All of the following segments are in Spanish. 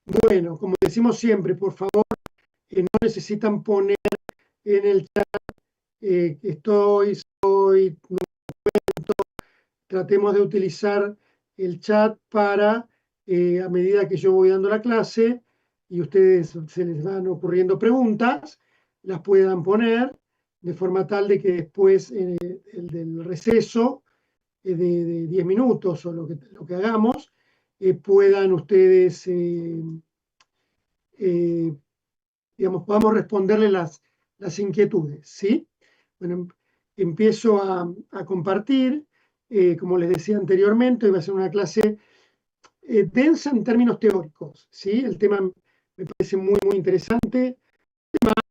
Bueno, como decimos siempre, por favor, no necesitan poner en el chat estoy, soy, tratemos de utilizar el chat para, a medida que yo voy dando la clase y ustedes se les van ocurriendo preguntas, las puedan poner de forma tal de que después, el del receso de 10 minutos o lo que hagamos, puedan ustedes, eh, digamos, podamos responderle las inquietudes, ¿sí? Bueno, empiezo a compartir. Como les decía anteriormente, hoy va a ser una clase densa en términos teóricos, ¿sí? El tema me parece muy, muy interesante,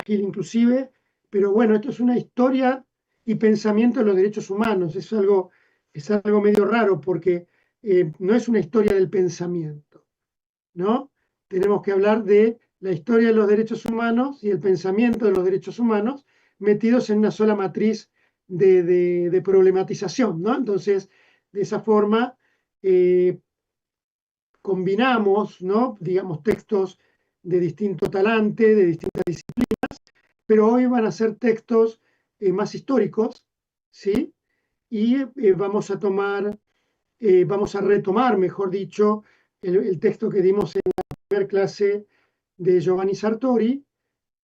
ágil inclusive, pero bueno, esto es una historia y pensamiento de los derechos humanos. Es algo medio raro porque no es una historia del pensamiento, ¿no? Tenemos que hablar de la historia de los derechos humanos y el pensamiento de los derechos humanos metidos en una sola matriz de problematización, ¿no? Entonces, de esa forma, eh, combinamos, ¿no? Digamos, textos de distinto talante, de distintas disciplinas, pero hoy van a ser textos más históricos, ¿sí? Y vamos a retomar, mejor dicho, el texto que dimos en la primera clase de Giovanni Sartori,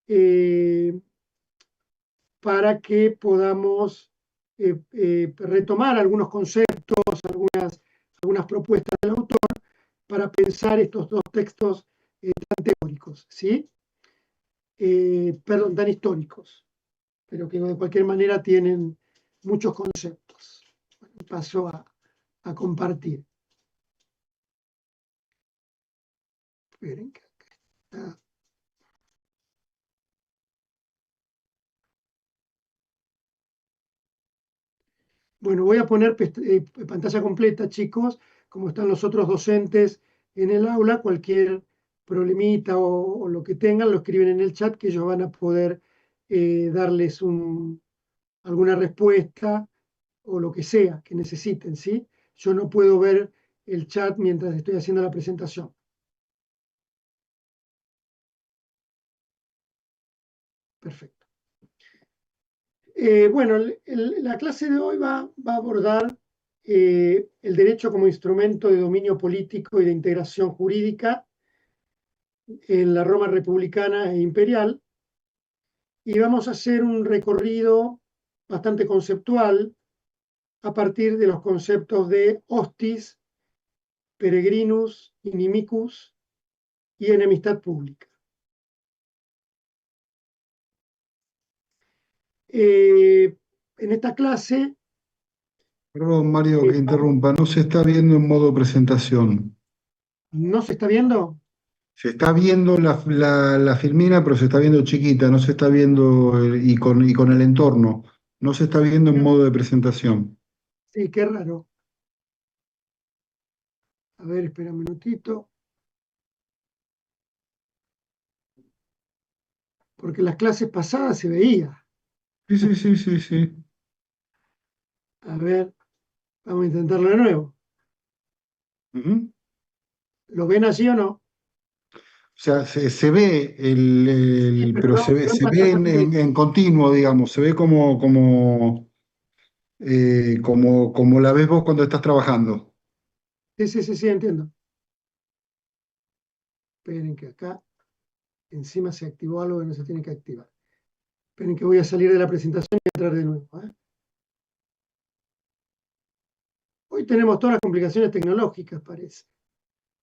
eh, para que podamos retomar algunos conceptos, algunas propuestas del autor para pensar estos dos textos tan teóricos, ¿sí? Perdón, tan históricos, pero que de cualquier manera tienen muchos conceptos. Bueno, paso a compartir. Esperen que acá está. Bueno, voy a poner pantalla completa, chicos, como están los otros docentes en el aula. Cualquier problemita o lo que tengan, lo escriben en el chat que ellos van a poder darles alguna respuesta o lo que sea que necesiten, ¿sí? Yo no puedo ver el chat mientras estoy haciendo la presentación. Perfecto. Bueno, la clase de hoy va a abordar el derecho como instrumento de dominio político y de integración jurídica en la Roma republicana e imperial, y vamos a hacer un recorrido bastante conceptual a partir de los conceptos de hostis, peregrinus, inimicus y enemistad pública. En esta clase, Perdón, Mario, que interrumpa. No se está viendo en modo presentación. ¿no se está viendo? Se está viendo la filmina, pero se está viendo chiquita. No se está viendo y con el entorno. No se está viendo en modo de presentación. Sí, qué raro. A ver, espera un minutito, porque las clases pasadas se veía. Sí, sí, sí, sí, sí. A ver, vamos a intentarlo de nuevo. Ujú. ¿Lo ven así o no? O sea, se ve Sí, pero pero no en se ve pantalla completa. en continuo, digamos. Se ve como la ves vos cuando estás trabajando. Sí, sí, sí, sí, entiendo. Esperen que acá encima se activó algo que no se tiene que activar. Esperen que voy a salir de la presentación y entrar de nuevo, ¿eh? Hoy tenemos todas las complicaciones tecnológicas, parece.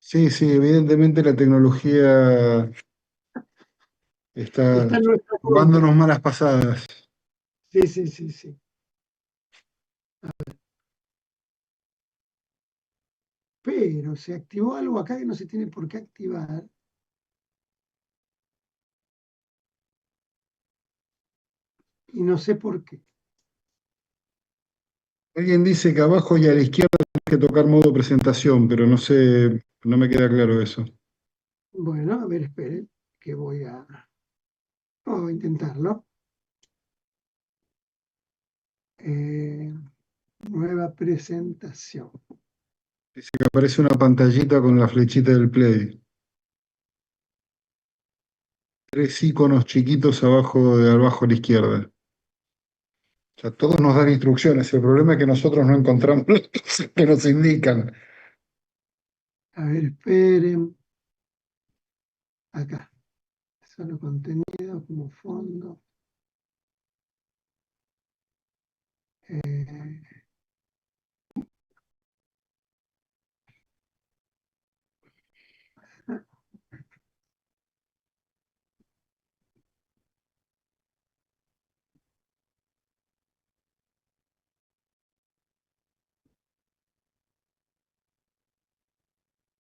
Sí, sí, evidentemente la tecnología está Está en nuestra contra. jugándonos malas pasadas. Sí, sí, sí, sí. Pero se activó algo acá que no se tiene por qué activar. Y no sé por qué. Alguien dice que abajo y a la izquierda tienes que tocar modo presentación, pero no sé, no me queda claro eso. Bueno, a ver, esperen, que vamos a intentarlo. Eh, Nueva presentación. Dice que aparece una pantallita con la flechita del play. tres iconos chiquitos abajo a la izquierda. O sea, todos nos dan instrucciones. El problema es que nosotros no encontramos las cosas que nos indican. A ver, esperen. Acá. Solo contenido como fondo. Eh,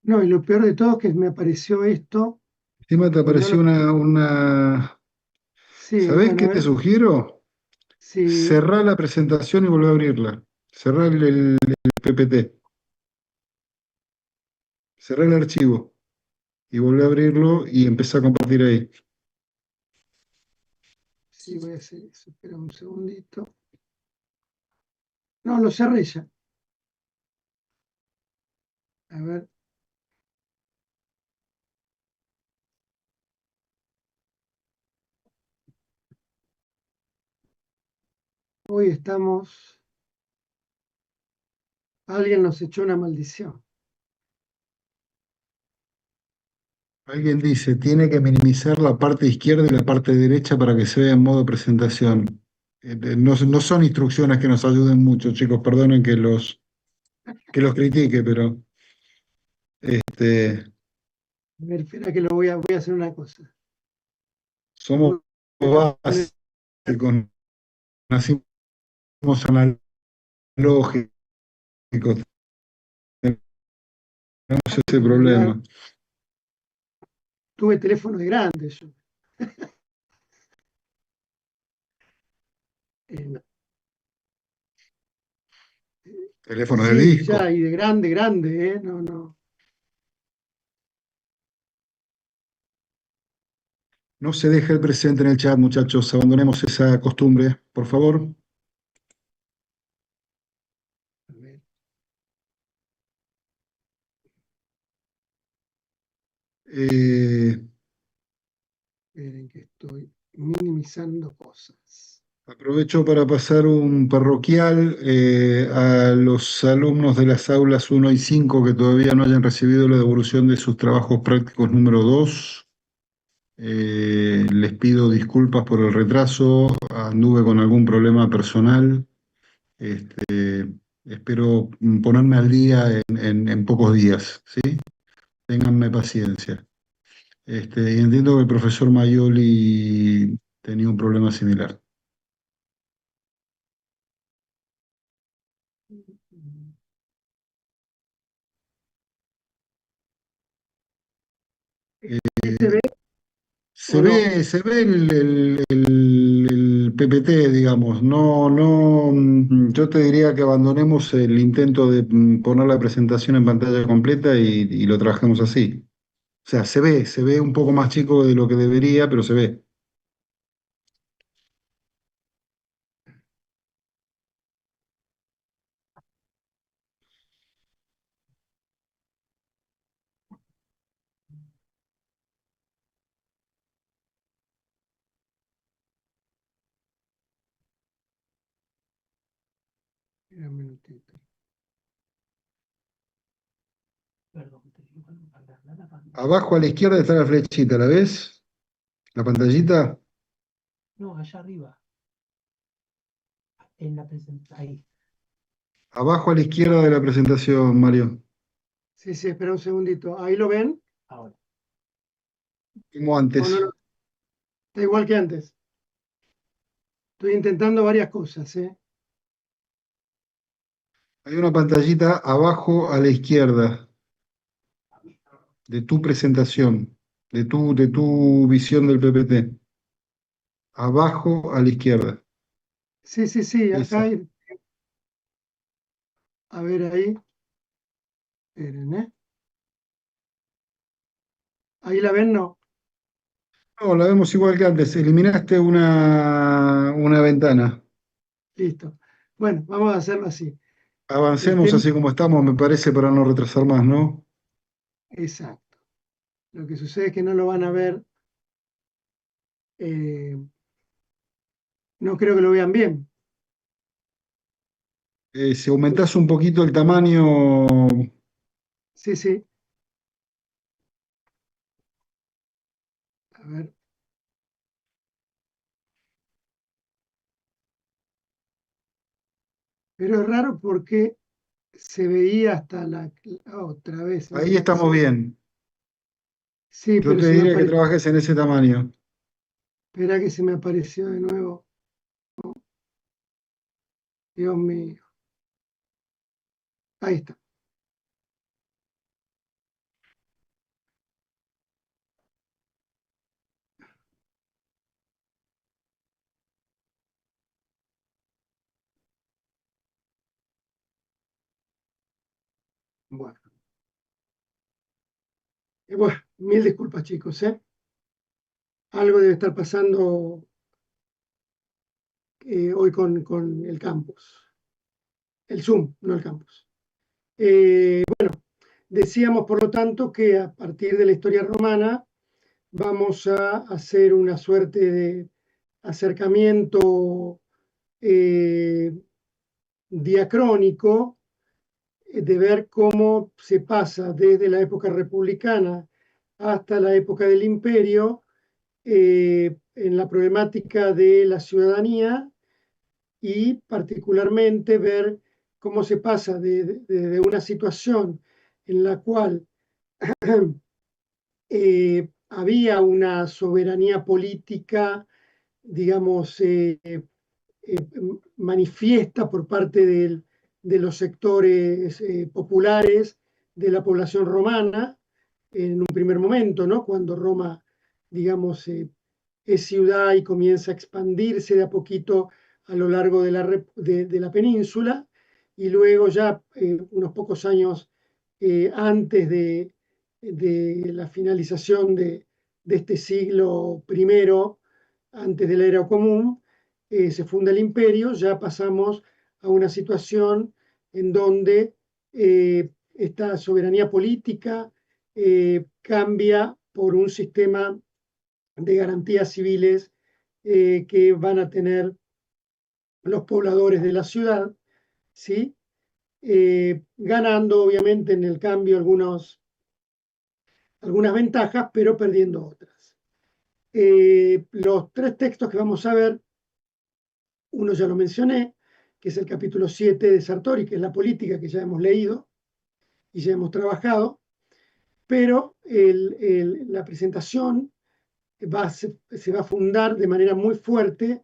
no, y lo peor de todo es que me apareció esto Encima te y no apareció lo. una... Sí, ¿Sabés bueno, qué a te ver. sugiero? Sí, Cerrá la presentación y volvé a abrirla. Cerrá el PPT. Cerrá el archivo y volvé a abrirlo y empezá a compartir ahí. sí, voy a hacer eso. Espera un segundito. No, lo cerré ya. A ver. Hoy estamos. Alguien nos echó una maldición. Alguien dice, tiene que minimizar la parte izquierda y la parte derecha para que se vea en modo presentación. No son instrucciones que nos ayuden mucho, chicos, perdonen que los critique, pero este, A ver, espera que voy a hacer una cosa. somos Voy a poner. básicos, nacimos analógicos, tenemos ese En realidad, problema. tuve teléfono de grande yo. No. Teléfono de Sí, ya, disco. y de grande, grande, ¿eh? No, no. No se deje el presente en el chat, muchachos. Abandonemos esa costumbre, por favor. A ver, Eh, esperen que estoy minimizando cosas. Aprovecho para pasar un parroquial a los alumnos de las aulas 1 y 5 que todavía no hayan recibido la devolución de sus trabajos prácticos número 2. Les pido disculpas por el retraso, anduve con algún problema personal. Espero ponerme al día en pocos días, ¿sí? Ténganme paciencia. Y entiendo que el profesor Mayoli tenía un problema similar. ¿Sí se ve Se o no? ve, se ve el PPT, digamos. No, no, yo te diría que abandonemos el intento de poner la presentación en pantalla completa y lo trabajemos así. O sea, se ve un poco más chico de lo que debería, pero se ve. Espera un minutito. Abajo a la izquierda está la flechita, ¿la ves? La pantallita. No, allá arriba, en la presentación, ahí. Abajo a la izquierda de la presentación, Mario. Sí, sí, espera un segundito. ¿Ahí lo ven? Ahora. Como ¿O no antes. está igual que antes? Estoy intentando varias cosas, ¿eh? Hay una pantallita abajo a la izquierda de tu presentación, de tu visión del PPT. Abajo a la izquierda. Sí, sí, sí, acá Esa. hay. A ver ahí. Esperen, ¿eh? Ahí la ven, no. No, la vemos igual que antes. Eliminaste una ventana. Listo. Bueno, vamos a hacerlo así. El Avancemos tema, así como estamos, me parece, para no retrasar más, ¿no? exacto. Lo que sucede es que no lo van a ver no creo que lo vean bien. Si aumentás un poquito el tamaño, Sí, sí. A ver. Pero es raro porque se veía hasta otra vez se me ahí estamos apareció. bien. Sí, Yo pero te se me diría que apareció. trabajes en ese tamaño. Espera que se me apareció de nuevo. Dios mío. Ahí está. Bueno. Bueno, mil disculpas, chicos, ¿eh? Algo debe estar pasando hoy con el campus. El Zoom, no el campus. Decíamos, por lo tanto, que a partir de la historia romana vamos a hacer una suerte de acercamiento eh, diacrónico, de ver cómo se pasa desde la época republicana hasta la época del imperio, en la problemática de la ciudadanía y particularmente ver cómo se pasa de una situación en la cual había una soberanía política, digamos, manifiesta por parte de los sectores populares de la población romana en un primer momento, ¿no? Cuando Roma, digamos, es ciudad y comienza a expandirse de a poquito a lo largo de la península, y luego ya unos pocos años antes de la finalización de este siglo primero, antes de la era común, se funda el imperio, ya pasamos a una situación en donde esta soberanía política cambia por un sistema de garantías civiles que van a tener los pobladores de la ciudad, ¿sí? Ganando obviamente en el cambio algunas ventajas, pero perdiendo otras. Los tres textos que vamos a ver, uno ya lo mencioné, que es el capítulo 7 de Sartori, que es la política que ya hemos leído y ya hemos trabajado, pero la presentación se va a fundar de manera muy fuerte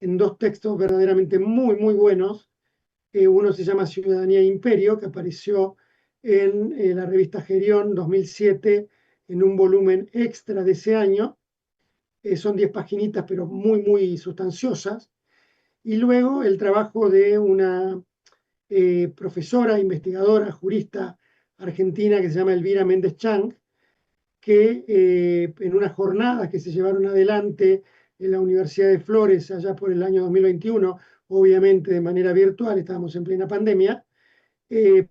en dos textos verdaderamente muy, muy buenos. Uno se llama Ciudadanía e Imperio, que apareció en la revista Gerión 2007 en un volumen extra de ese año. Son 10 paginitas, pero muy, muy sustanciosas. Y luego el trabajo de una profesora, investigadora, jurista argentina que se llama Elvira Méndez Chang, que en unas jornadas que se llevaron adelante en la Universidad de Flores allá por el año 2021, obviamente de manera virtual, estábamos en plena pandemia,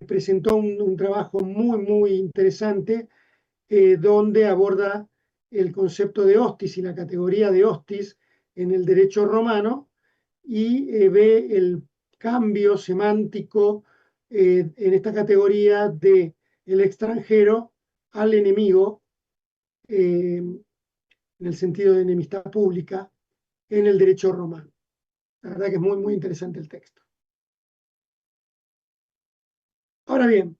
presentó un trabajo muy, muy interesante donde aborda el concepto de hostis y la categoría de hostis en el derecho romano y ve el cambio semántico en esta categoría de el extranjero al enemigo, en el sentido de enemistad pública, en el derecho romano. La verdad que es muy, muy interesante el texto. Ahora bien,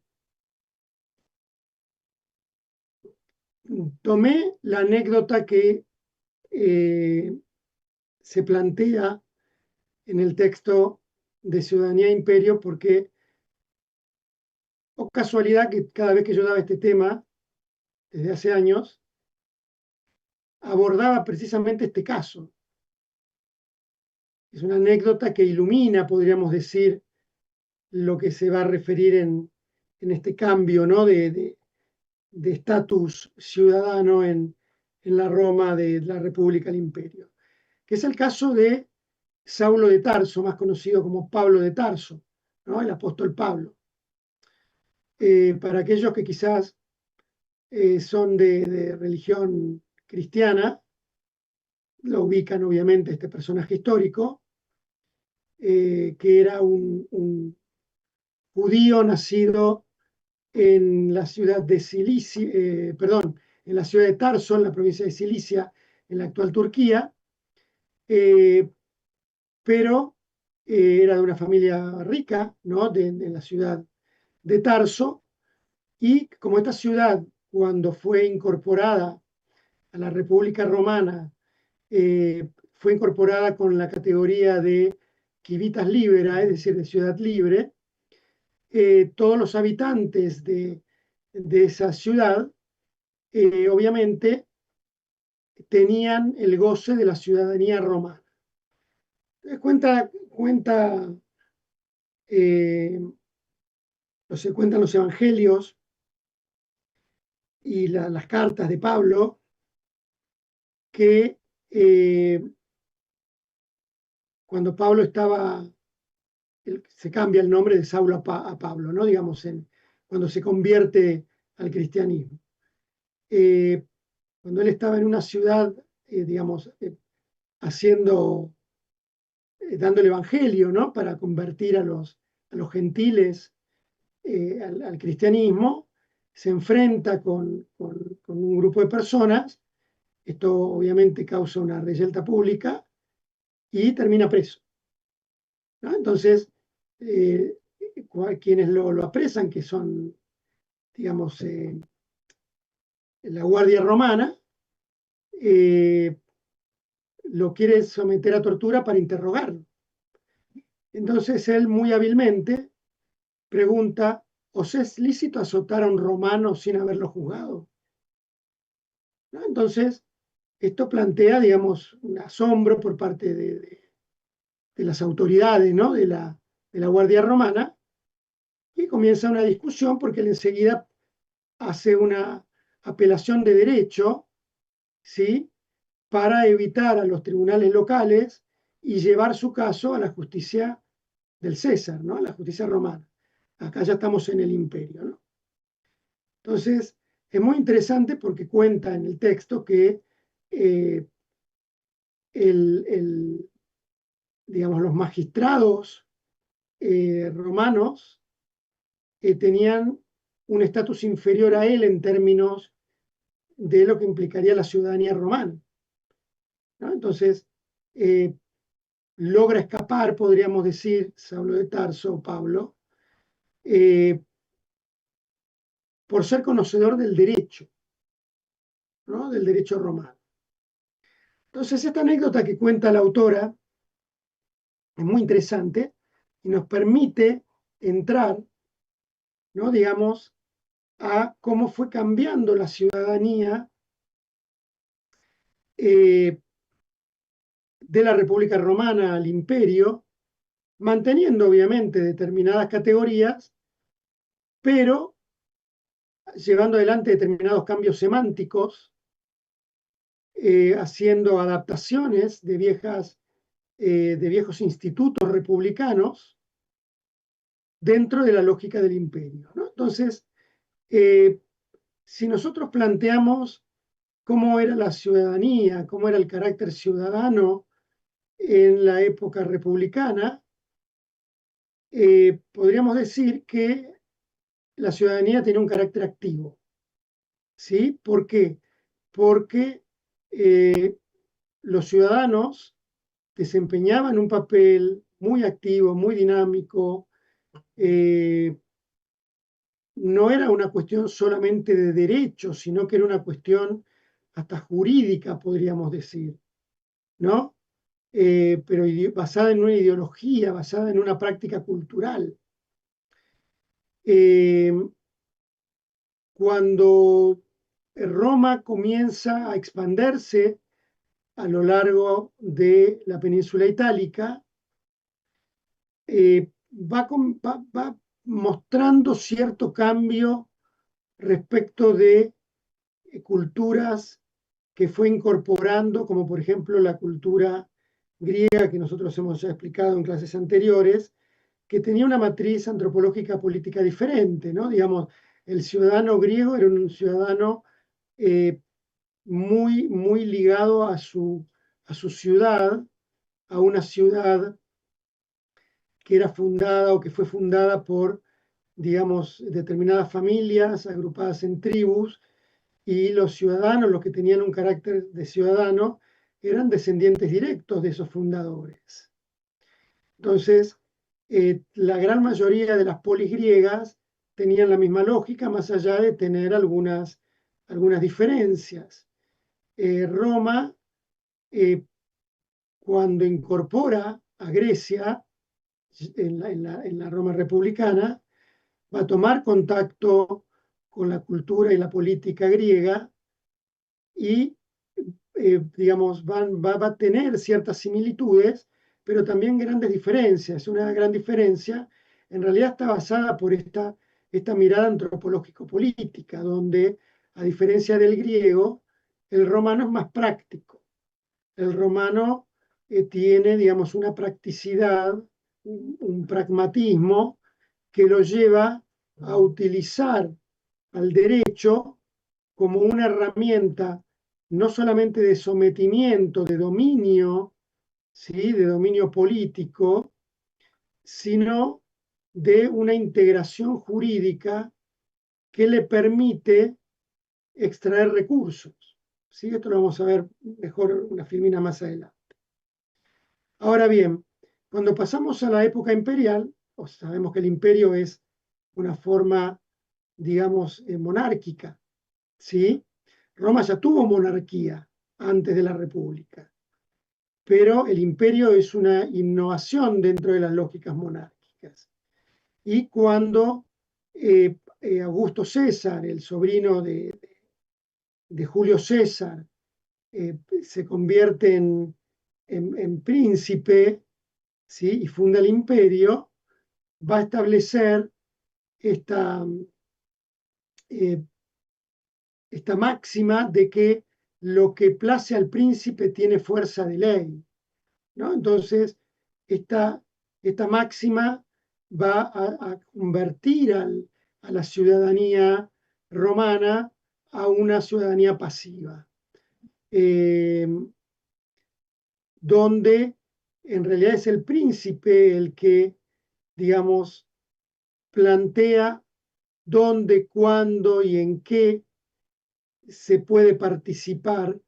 tomé la anécdota que se plantea en el texto de Ciudadanía e Imperio porque, o casualidad, que cada vez que yo daba este tema, desde hace años, abordaba precisamente este caso. Es una anécdota que ilumina, podríamos decir, lo que se va a referir en este cambio, ¿no? de estatus ciudadano en la Roma de la República del Imperio, que es el caso de Saulo de Tarso, más conocido como Pablo de Tarso, ¿no? El apóstol Pablo. Para aquellos que quizás son de religión cristiana, lo ubican obviamente este personaje histórico, que era un judío nacido en la ciudad de Cilicia, perdón, en la ciudad de Tarso, en la provincia de Cilicia, en la actual Turquía, pero era de una familia rica, ¿no? De la ciudad de Tarso, y como esta ciudad, cuando fue incorporada a la República Romana, fue incorporada con la categoría de civitas libera, es decir, de ciudad libre, todos los habitantes de esa ciudad, obviamente, tenían el goce de la ciudadanía romana. Cuenta se cuentan los evangelios y las cartas de Pablo que cuando Pablo se cambia el nombre de Saulo a Pablo, ¿no? Digamos, cuando se convierte al cristianismo. Cuando él estaba en una ciudad, digamos, dando el evangelio, ¿no? Para convertir a los gentiles al cristianismo, se enfrenta con un grupo de personas. Esto obviamente causa una revuelta pública y termina preso, ¿no? Entonces, quienes lo apresan, que son, digamos, la Guardia Romana, lo quiere someter a tortura para interrogarlo. Entonces él muy hábilmente pregunta: ¿os es lícito azotar a un romano sin haberlo juzgado? ¿No? Entonces, esto plantea, digamos, un asombro por parte de las autoridades, ¿no? de la Guardia Romana, y comienza una discusión porque él enseguida hace una apelación de derecho, ¿sí? Para evitar a los tribunales locales y llevar su caso a la justicia del César, ¿no? A la justicia romana. Acá ya estamos en el imperio, ¿no? Entonces, es muy interesante porque cuenta en el texto que digamos, los magistrados romanos tenían un estatus inferior a él en términos de lo que implicaría la ciudadanía romana, ¿no? Entonces, logra escapar, podríamos decir, Saulo de Tarso, Pablo, por ser conocedor del derecho, ¿no? Del derecho romano. Entonces, esta anécdota que cuenta la autora es muy interesante y nos permite entrar, ¿no? Digamos, a cómo fue cambiando la ciudadanía de la República Romana al imperio, manteniendo obviamente determinadas categorías, pero llevando adelante determinados cambios semánticos, haciendo adaptaciones de viejos institutos republicanos dentro de la lógica del imperio, ¿no? Entonces, si nosotros planteamos cómo era la ciudadanía, cómo era el carácter ciudadano en la época republicana, podríamos decir que la ciudadanía tenía un carácter activo, ¿sí? ¿Por qué? Porque los ciudadanos desempeñaban un papel muy activo, muy dinámico. No era una cuestión solamente de derechos, sino que era una cuestión hasta jurídica, podríamos decir, ¿no? Pero basada en una ideología, basada en una práctica cultural. Cuando Roma comienza a expandirse a lo largo de la península itálica, va mostrando cierto cambio respecto de culturas que fue incorporando, como por ejemplo la cultura griega, que nosotros hemos ya explicado en clases anteriores, que tenía una matriz antropológica política diferente, ¿no? Digamos, el ciudadano griego era un ciudadano muy ligado a su a su ciudad, a una ciudad que era fundada o que fue fundada por, digamos, determinadas familias agrupadas en tribus, y los ciudadanos, los que tenían un carácter de ciudadano, eran descendientes directos de esos fundadores. Entonces, la gran mayoría de las polis griegas tenían la misma lógica, más allá de tener algunas diferencias. Roma, cuando incorpora a Grecia en la Roma republicana, va a tomar contacto con la cultura y la política griega y, digamos, va a tener ciertas similitudes, pero también grandes diferencias. Una gran diferencia en realidad está basada por esta mirada antropológico-política, donde, a diferencia del griego, el romano es más práctico. El romano tiene, digamos, una practicidad, un pragmatismo que lo lleva a utilizar al derecho como una herramienta no solamente de sometimiento, de dominio, ¿sí? De dominio político, sino de una integración jurídica que le permite extraer recursos. ¿Sí? Esto lo vamos a ver mejor una filmina más adelante. Ahora bien, cuando pasamos a la época imperial, sabemos que el imperio es una forma, digamos, monárquica, ¿sí? Roma ya tuvo monarquía antes de la república, pero el imperio es una innovación dentro de las lógicas monárquicas. Y cuando Augusto César, el sobrino de Julio César, se convierte en príncipe, ¿sí? Y funda el imperio, va a establecer esta, esta máxima de que lo que place al príncipe tiene fuerza de ley, ¿no? Entonces, esta máxima va a convertir a la ciudadanía romana a una ciudadanía pasiva, donde en realidad es el príncipe el que, digamos, plantea dónde, cuándo y en qué se puede participar,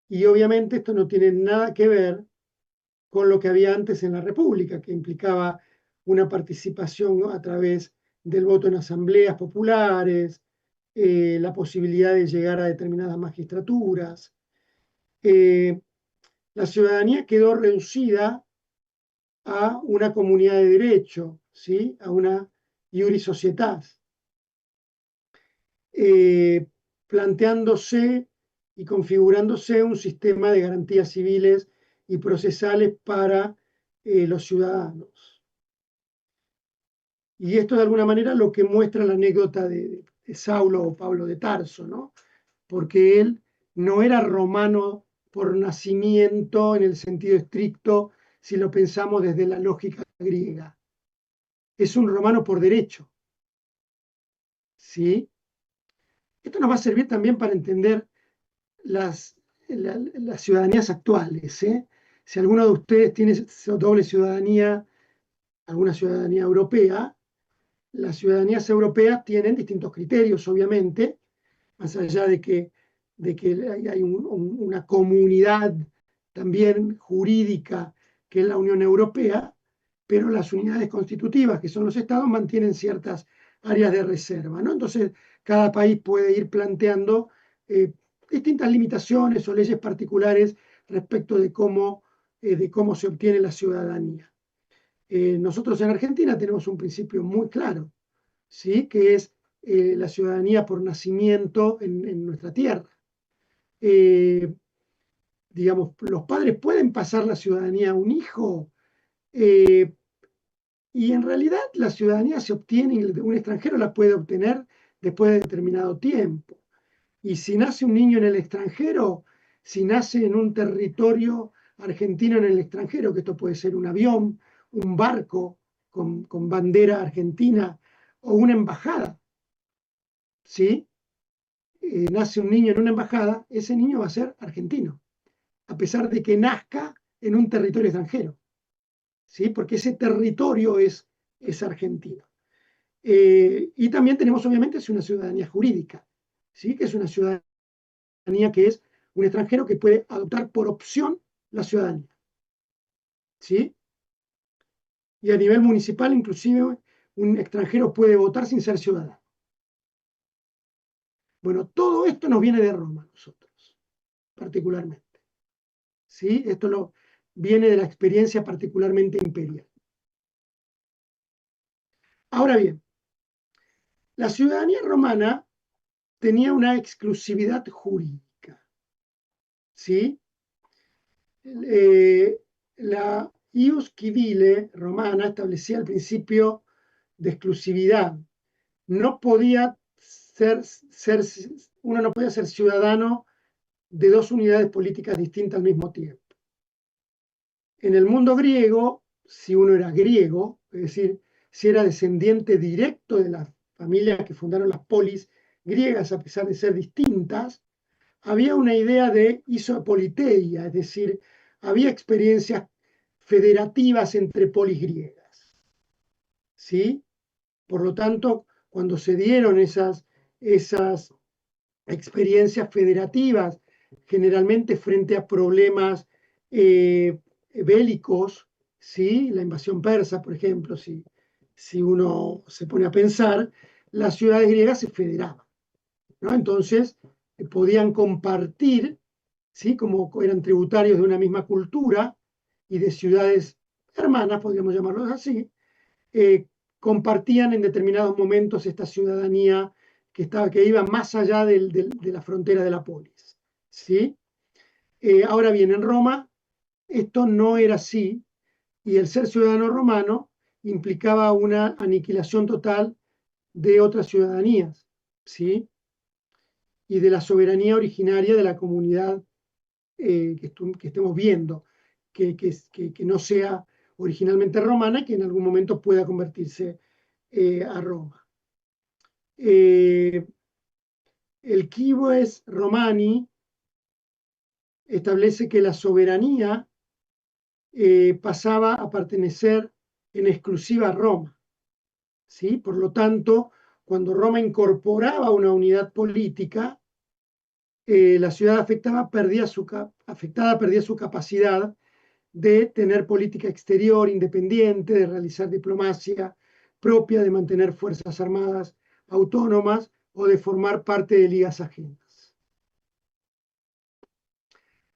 y obviamente esto no tiene nada que ver con lo que había antes en la República, que implicaba una participación, ¿no?, a través del voto en asambleas populares, la posibilidad de llegar a determinadas magistraturas. La ciudadanía quedó reducida a una comunidad de derecho, ¿sí? A una iuris societas, planteándose y configurándose un sistema de garantías civiles y procesales para los ciudadanos. Y esto de alguna manera lo que muestra la anécdota de Saulo o Pablo de Tarso, ¿no? Porque él no era romano por nacimiento en el sentido estricto, si lo pensamos desde la lógica griega. Es un romano por derecho, ¿sí? Esto nos va a servir también para entender las ciudadanías actuales, ¿eh? Si alguno de ustedes tiene doble ciudadanía, alguna ciudadanía europea, las ciudadanías europeas tienen distintos criterios, obviamente, más allá de que hay una comunidad también jurídica que es la Unión Europea, pero las unidades constitutivas, que son los estados, mantienen ciertas áreas de reserva, ¿no? Entonces, cada país puede ir planteando distintas limitaciones o leyes particulares respecto de cómo se obtiene la ciudadanía. Nosotros en Argentina tenemos un principio muy claro, ¿sí? Que es la ciudadanía por nacimiento en nuestra tierra. Digamos, los padres pueden pasar la ciudadanía a un hijo, y en realidad la ciudadanía se obtiene, un extranjero la puede obtener después de determinado tiempo. Y si nace un niño en el extranjero, si nace en un territorio argentino en el extranjero, que esto puede ser un avión, un barco con bandera argentina o una embajada, ¿sí? Nace un niño en una embajada, ese niño va a ser argentino. a pesar de que nazca en un territorio extranjero, ¿sí? Porque ese territorio es argentino. Y también tenemos, obviamente, una ciudadanía jurídica, ¿sí? Que es una ciudadanía que es un extranjero que puede adoptar por opción la ciudadanía, ¿sí? Y a nivel municipal, inclusive, un extranjero puede votar sin ser ciudadano. Bueno, todo esto nos viene de Roma, nosotros, particularmente, ¿sí? Viene de la experiencia particularmente imperial. Ahora bien, la ciudadanía romana tenía una exclusividad jurídica, ¿sí? La ius civile romana establecía el principio de exclusividad. No podía uno no podía ser ciudadano de dos unidades políticas distintas al mismo tiempo. En el mundo griego, si uno era griego, es decir, si era descendiente directo de las familias que fundaron las polis griegas, a pesar de ser distintas, había una idea de isopoliteia, es decir, había experiencias federativas entre polis griegas, ¿sí? Por lo tanto, cuando se dieron esas experiencias federativas, generalmente frente a problemas bélicos, ¿sí? La invasión persa, por ejemplo, si uno se pone a pensar, las ciudades griegas se federaban, ¿no? Entonces, podían compartir, ¿sí? Como eran tributarios de una misma cultura y de ciudades hermanas, podríamos llamarlos así, eh, compartían en determinados momentos esta ciudadanía que iba más allá de la frontera de la polis, ¿sí? Ahora bien, en Roma esto no era así, y el ser ciudadano romano implicaba una aniquilación total de otras ciudadanías, ¿sí? Y de la soberanía originaria de la comunidad que estemos viendo, que no sea originalmente romana y que en algún momento pueda convertirse a Roma. El Cives Romani establece que la soberanía pasaba a pertenecer en exclusiva a Roma, ¿sí? Por lo tanto, cuando Roma incorporaba una unidad política, la ciudad afectada perdía su capacidad de tener política exterior independiente, de realizar diplomacia propia, de mantener fuerzas armadas autónomas o de formar parte de ligas ajenas.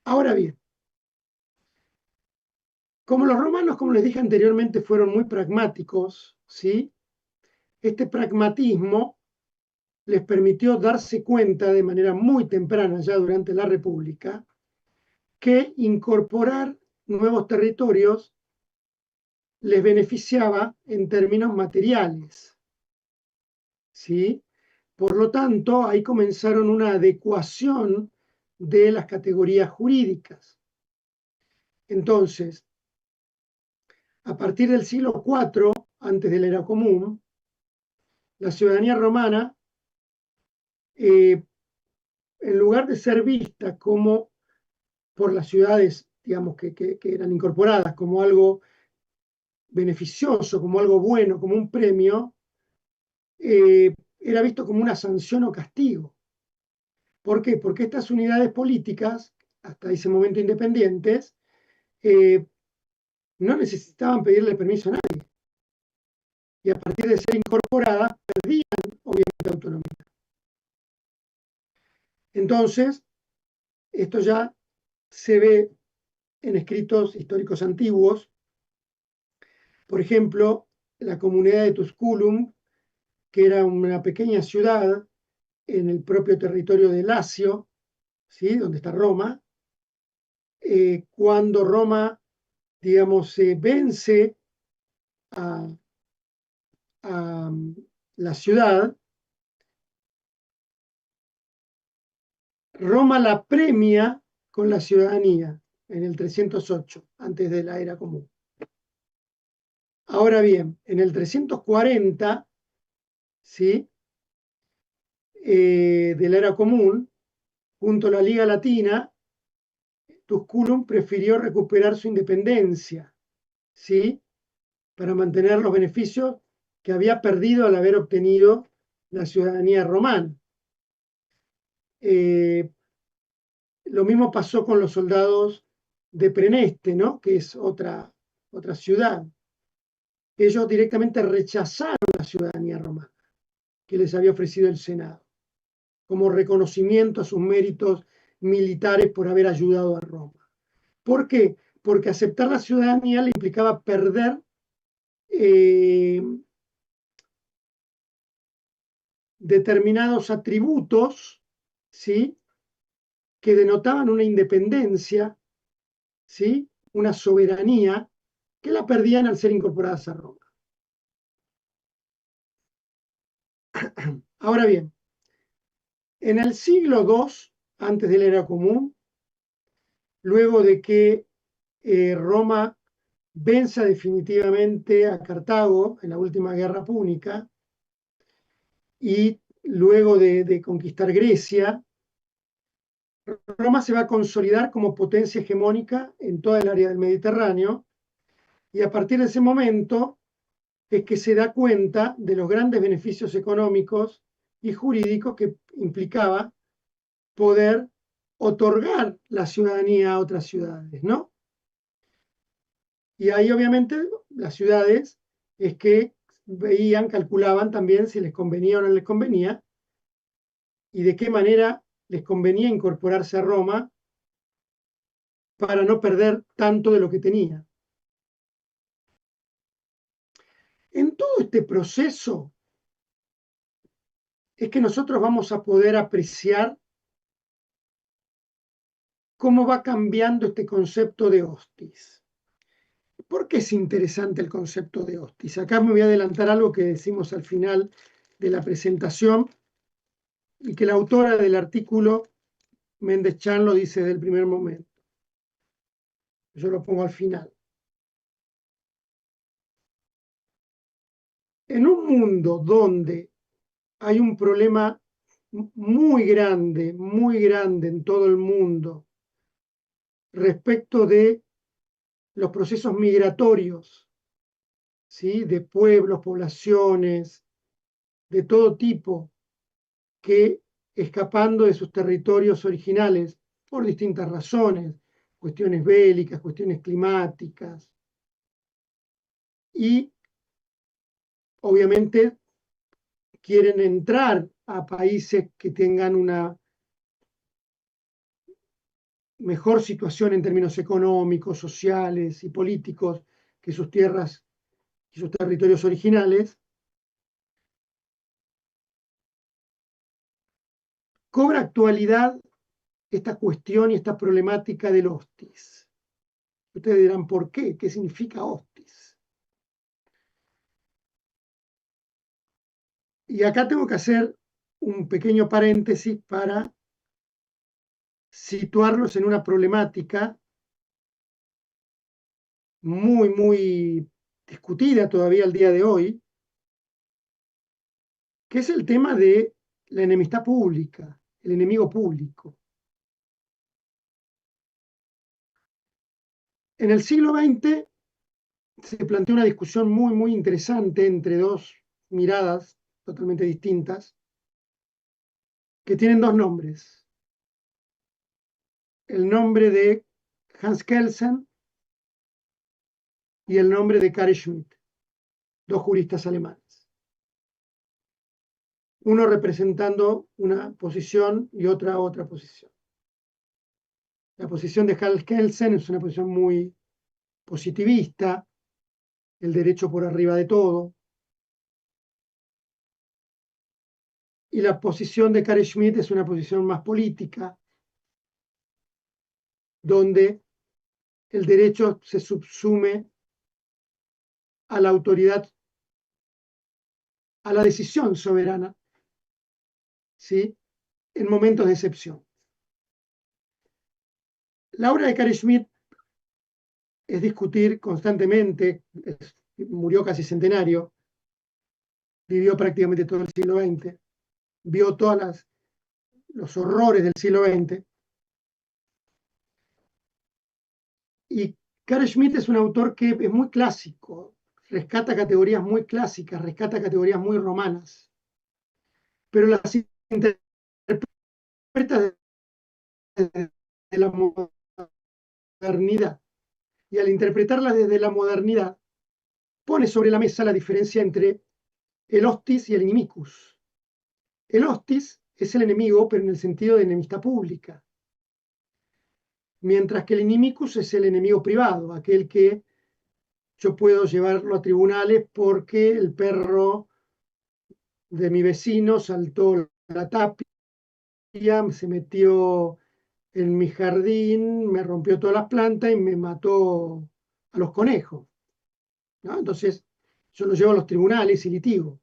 Ahora bien, como los romanos, como les dije anteriormente, fueron muy pragmáticos, ¿sí? Este pragmatismo les permitió darse cuenta de manera muy temprana, ya durante la República, que incorporar nuevos territorios les beneficiaba en términos materiales, ¿sí? Por lo tanto, ahí comenzaron una adecuación de las categorías jurídicas. Entonces, a partir del siglo IV, antes de la era común, la ciudadanía romana, en lugar de ser vista como por las ciudades, digamos, que eran incorporadas como algo beneficioso, como algo bueno, como un premio, era visto como una sanción o castigo. ¿Por qué? Porque estas unidades políticas, hasta ese momento independientes, no necesitaban pedirle permiso a nadie. Y a partir de ser incorporadas, perdían, obviamente, autonomía. Entonces, esto ya se ve en escritos históricos antiguos. Por ejemplo, la comunidad de Tusculum, que era una pequeña ciudad en el propio territorio de Lacio, ¿sí? Donde está Roma, cuando Roma, digamos, se vence a la ciudad, Roma la premia con la ciudadanía en el 308, antes de la era común. Ahora bien, en el 340, ¿sí? De la era común, junto a la Liga Latina, Tusculum prefirió recuperar su independencia, ¿sí? Para mantener los beneficios que había perdido al haber obtenido la ciudadanía romana. Lo mismo pasó con los soldados de Preneste, ¿no? Que es otra ciudad. Ellos directamente rechazaron la ciudadanía romana que les había ofrecido el Senado, como reconocimiento a sus méritos militares por haber ayudado a Roma. ¿Por qué? Porque aceptar la ciudadanía le implicaba perder determinados atributos, ¿sí? Que denotaban una independencia, ¿sí? Una soberanía, que la perdían al ser incorporadas a Roma. Ahora bien, en el siglo II, antes de la era común, luego de que Roma venza definitivamente a Cartago en la última guerra púnica, y luego de conquistar Grecia, Roma se va a consolidar como potencia hegemónica en toda el área del Mediterráneo, y a partir de ese momento es que se da cuenta de los grandes beneficios económicos y jurídicos que implicaba poder otorgar la ciudadanía a otras ciudades, ¿no? Y ahí obviamente las ciudades es que veían, calculaban también si les convenía o no les convenía, y de qué manera les convenía incorporarse a Roma para no perder tanto de lo que tenía. En todo este proceso es que nosotros vamos a poder apreciar cómo va cambiando este concepto de hostis. ¿Por qué es interesante el concepto de hostis? Acá me voy a adelantar algo que decimos al final de la presentación y que la autora del artículo, Méndez Chan, lo dice desde el primer momento. Yo lo pongo al final. En un mundo donde hay un problema muy grande en todo el mundo respecto de los procesos migratorios, ¿sí? De pueblos, poblaciones, de todo tipo, que escapando de sus territorios originales por distintas razones, cuestiones bélicas, cuestiones climáticas, y obviamente quieren entrar a países que tengan una mejor situación en términos económicos, sociales y políticos que sus tierras y sus territorios originales, cobra actualidad esta cuestión y esta problemática del hostis. Ustedes dirán, ¿por qué? ¿Qué significa hostis? Y acá tengo que hacer un pequeño paréntesis para situarlos en una problemática muy discutida todavía al día de hoy, que es el tema de la enemistad pública, el enemigo público. En el siglo XX se planteó una discusión muy interesante entre dos miradas totalmente distintas, que tienen dos nombres. El nombre de Hans Kelsen y el nombre de Carl Schmitt, dos juristas alemanes. Uno representando una posición y otra posición. La posición de Hans Kelsen es una posición muy positivista, el derecho por arriba de todo. Y la posición de Carl Schmitt es una posición más política, donde el derecho se subsume a la autoridad, a la decisión soberana, ¿sí? En momentos de excepción. La obra de Carl Schmitt es discutir constantemente, murió casi centenario, vivió prácticamente todo el siglo XX, vio todos los horrores del siglo XX, Y Carl Schmitt es un autor que es muy clásico, rescata categorías muy clásicas, rescata categorías muy romanas, pero las interpreta desde la modernidad. Y al interpretarlas desde la modernidad, pone sobre la mesa la diferencia entre el hostis y el inimicus. El hostis es el enemigo, pero en el sentido de enemistad pública, mientras que el inimicus es el enemigo privado, aquel que yo puedo llevarlo a tribunales porque el perro de mi vecino saltó la tapia, se metió en mi jardín, me rompió todas las plantas y me mató a los conejos, ¿no? Entonces, yo lo llevo a los tribunales y litigo.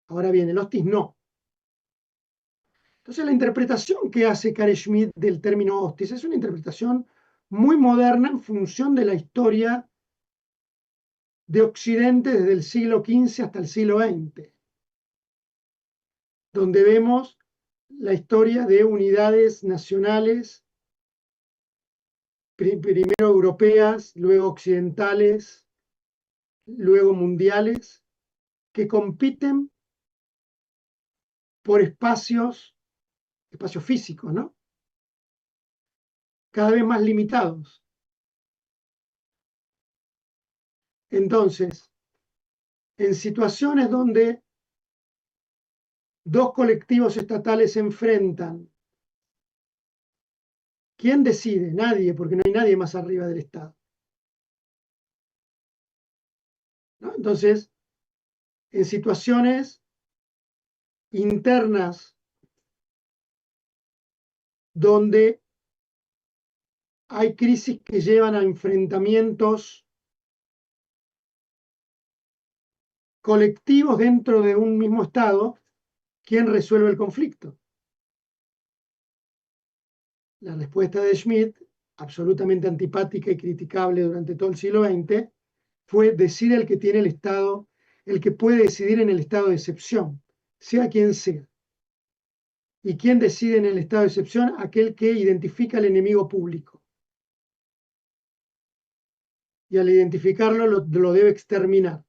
Ahora bien, el hostis no. Entonces, la interpretación que hace Carl Schmitt del término hostis es una interpretación muy moderna en función de la historia de Occidente desde el siglo XV hasta el siglo XX, donde vemos la historia de unidades nacionales, primero europeas, luego occidentales, luego mundiales, que compiten por espacios físicos, ¿no? Cada vez más limitados. Entonces, en situaciones donde dos colectivos estatales se enfrentan, ¿quién decide? Nadie, porque no hay nadie más arriba del Estado, ¿no? Entonces, en situaciones internas donde hay crisis que llevan a enfrentamientos colectivos dentro de un mismo Estado, ¿quién resuelve el conflicto? La respuesta de Schmitt, absolutamente antipática y criticable durante todo el siglo XX, fue: decide el que tiene el Estado, el que puede decidir en el estado de excepción, sea quien sea. ¿Y quién decide en el estado de excepción? Aquel que identifica al enemigo público. Y al identificarlo lo debe exterminar.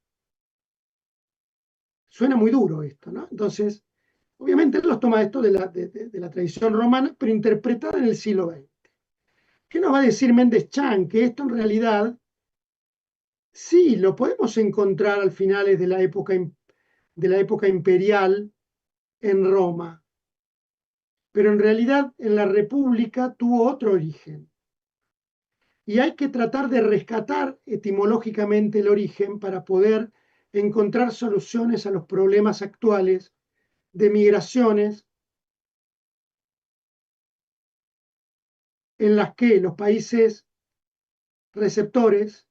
Suena muy duro esto, ¿no? Entonces, obviamente él los toma esto de la tradición romana, pero interpretada en el siglo XX. ¿Qué nos va a decir Méndez Chan? Que esto en realidad sí lo podemos encontrar al finales de la época imperial en Roma, pero en realidad en la República tuvo otro origen. Y hay que tratar de rescatar etimológicamente el origen para poder encontrar soluciones a los problemas actuales de migraciones en las que los países receptores,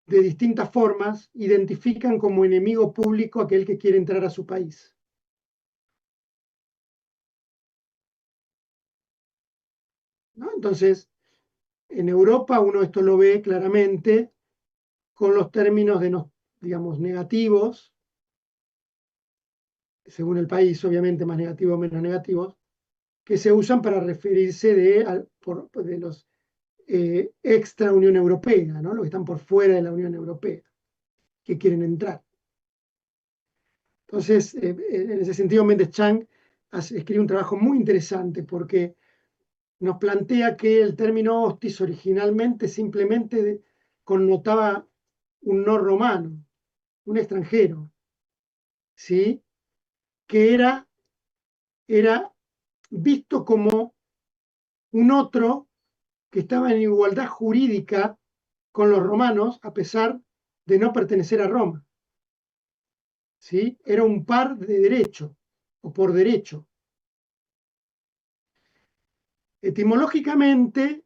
de distintas formas, identifican como enemigo público aquel que quiere entrar a su país. ¿No? Entonces, en Europa uno esto lo ve claramente con los términos digamos, negativos, según el país, obviamente, más negativos o menos negativos, que se usan para referirse de los extra Unión Europea, ¿no? Los que están por fuera de la Unión Europea, que quieren entrar. Entonces, en ese sentido, Méndez Chan escribe un trabajo muy interesante porque nos plantea que el término hostis originalmente simplemente connotaba un no romano, un extranjero, ¿sí? Que era visto como un otro que estaba en igualdad jurídica con los romanos a pesar de no pertenecer a Roma, ¿sí? Era un par de derecho o por derecho. Etimológicamente,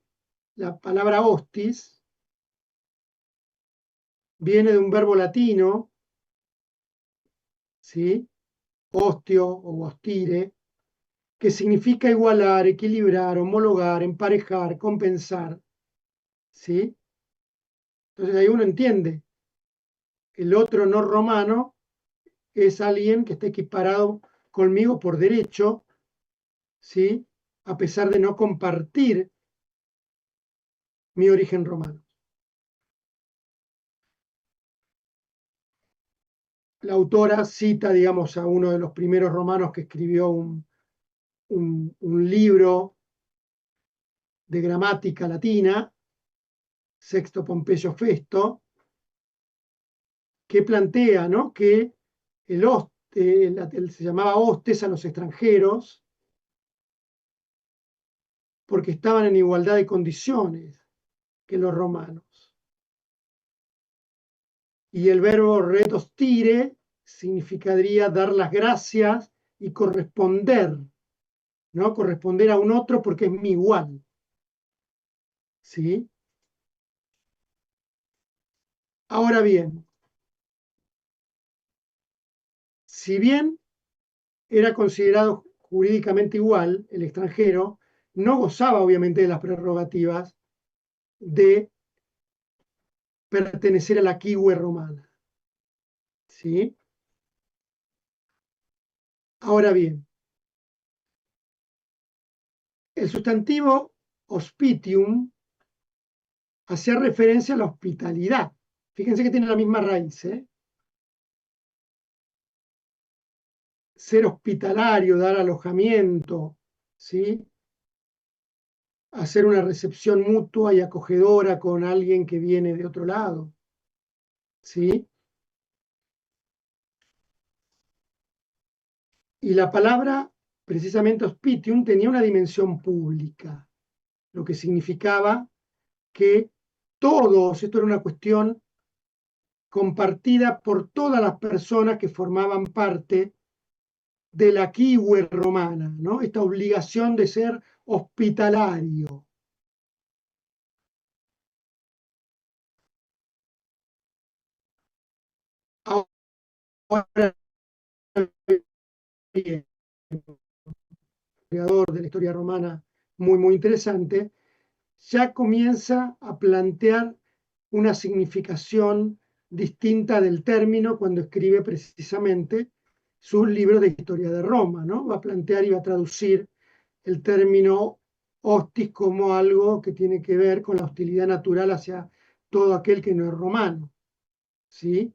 la palabra hostis viene de un verbo latino, ¿sí? Hostio o hostire, que significa igualar, equilibrar, homologar, emparejar, compensar, ¿sí? Entonces ahí uno entiende, el otro no romano es alguien que está equiparado conmigo por derecho, ¿sí? A pesar de no compartir Mi origen romano. La autora cita, digamos, a uno de los primeros romanos que escribió un libro de gramática latina, Sexto Pompeyo Festo, que plantea, ¿no?, que se llamaba hostes a los extranjeros porque estaban en igualdad de condiciones que los romanos. Y el verbo retostire significaría dar las gracias y corresponder, ¿no? Corresponder a un otro porque es mi igual. ¿Sí? Ahora bien, si bien era considerado jurídicamente igual, el extranjero no gozaba obviamente de las prerrogativas de pertenecer a la quihue romana. ¿Sí? Ahora bien, el sustantivo hospitium hacía referencia a la hospitalidad. Fíjense que tiene la misma raíz, ¿eh? Ser hospitalario, dar alojamiento, ¿sí? Hacer una recepción mutua y acogedora con alguien que viene de otro lado, ¿sí? Y la palabra, precisamente hospitium, tenía una dimensión pública, lo que significaba que todos, esto era una cuestión compartida por todas las personas que formaban parte de la quihue romana, ¿no? Esta obligación de ser hospitalario. Ahora bien, creador de la historia romana muy, muy interesante, ya comienza a plantear una significación distinta del término cuando escribe precisamente sus libros de historia de Roma, ¿no? Va a plantear y va a traducir el término hostis como algo que tiene que ver con la hostilidad natural hacia todo aquel que no es romano, ¿sí?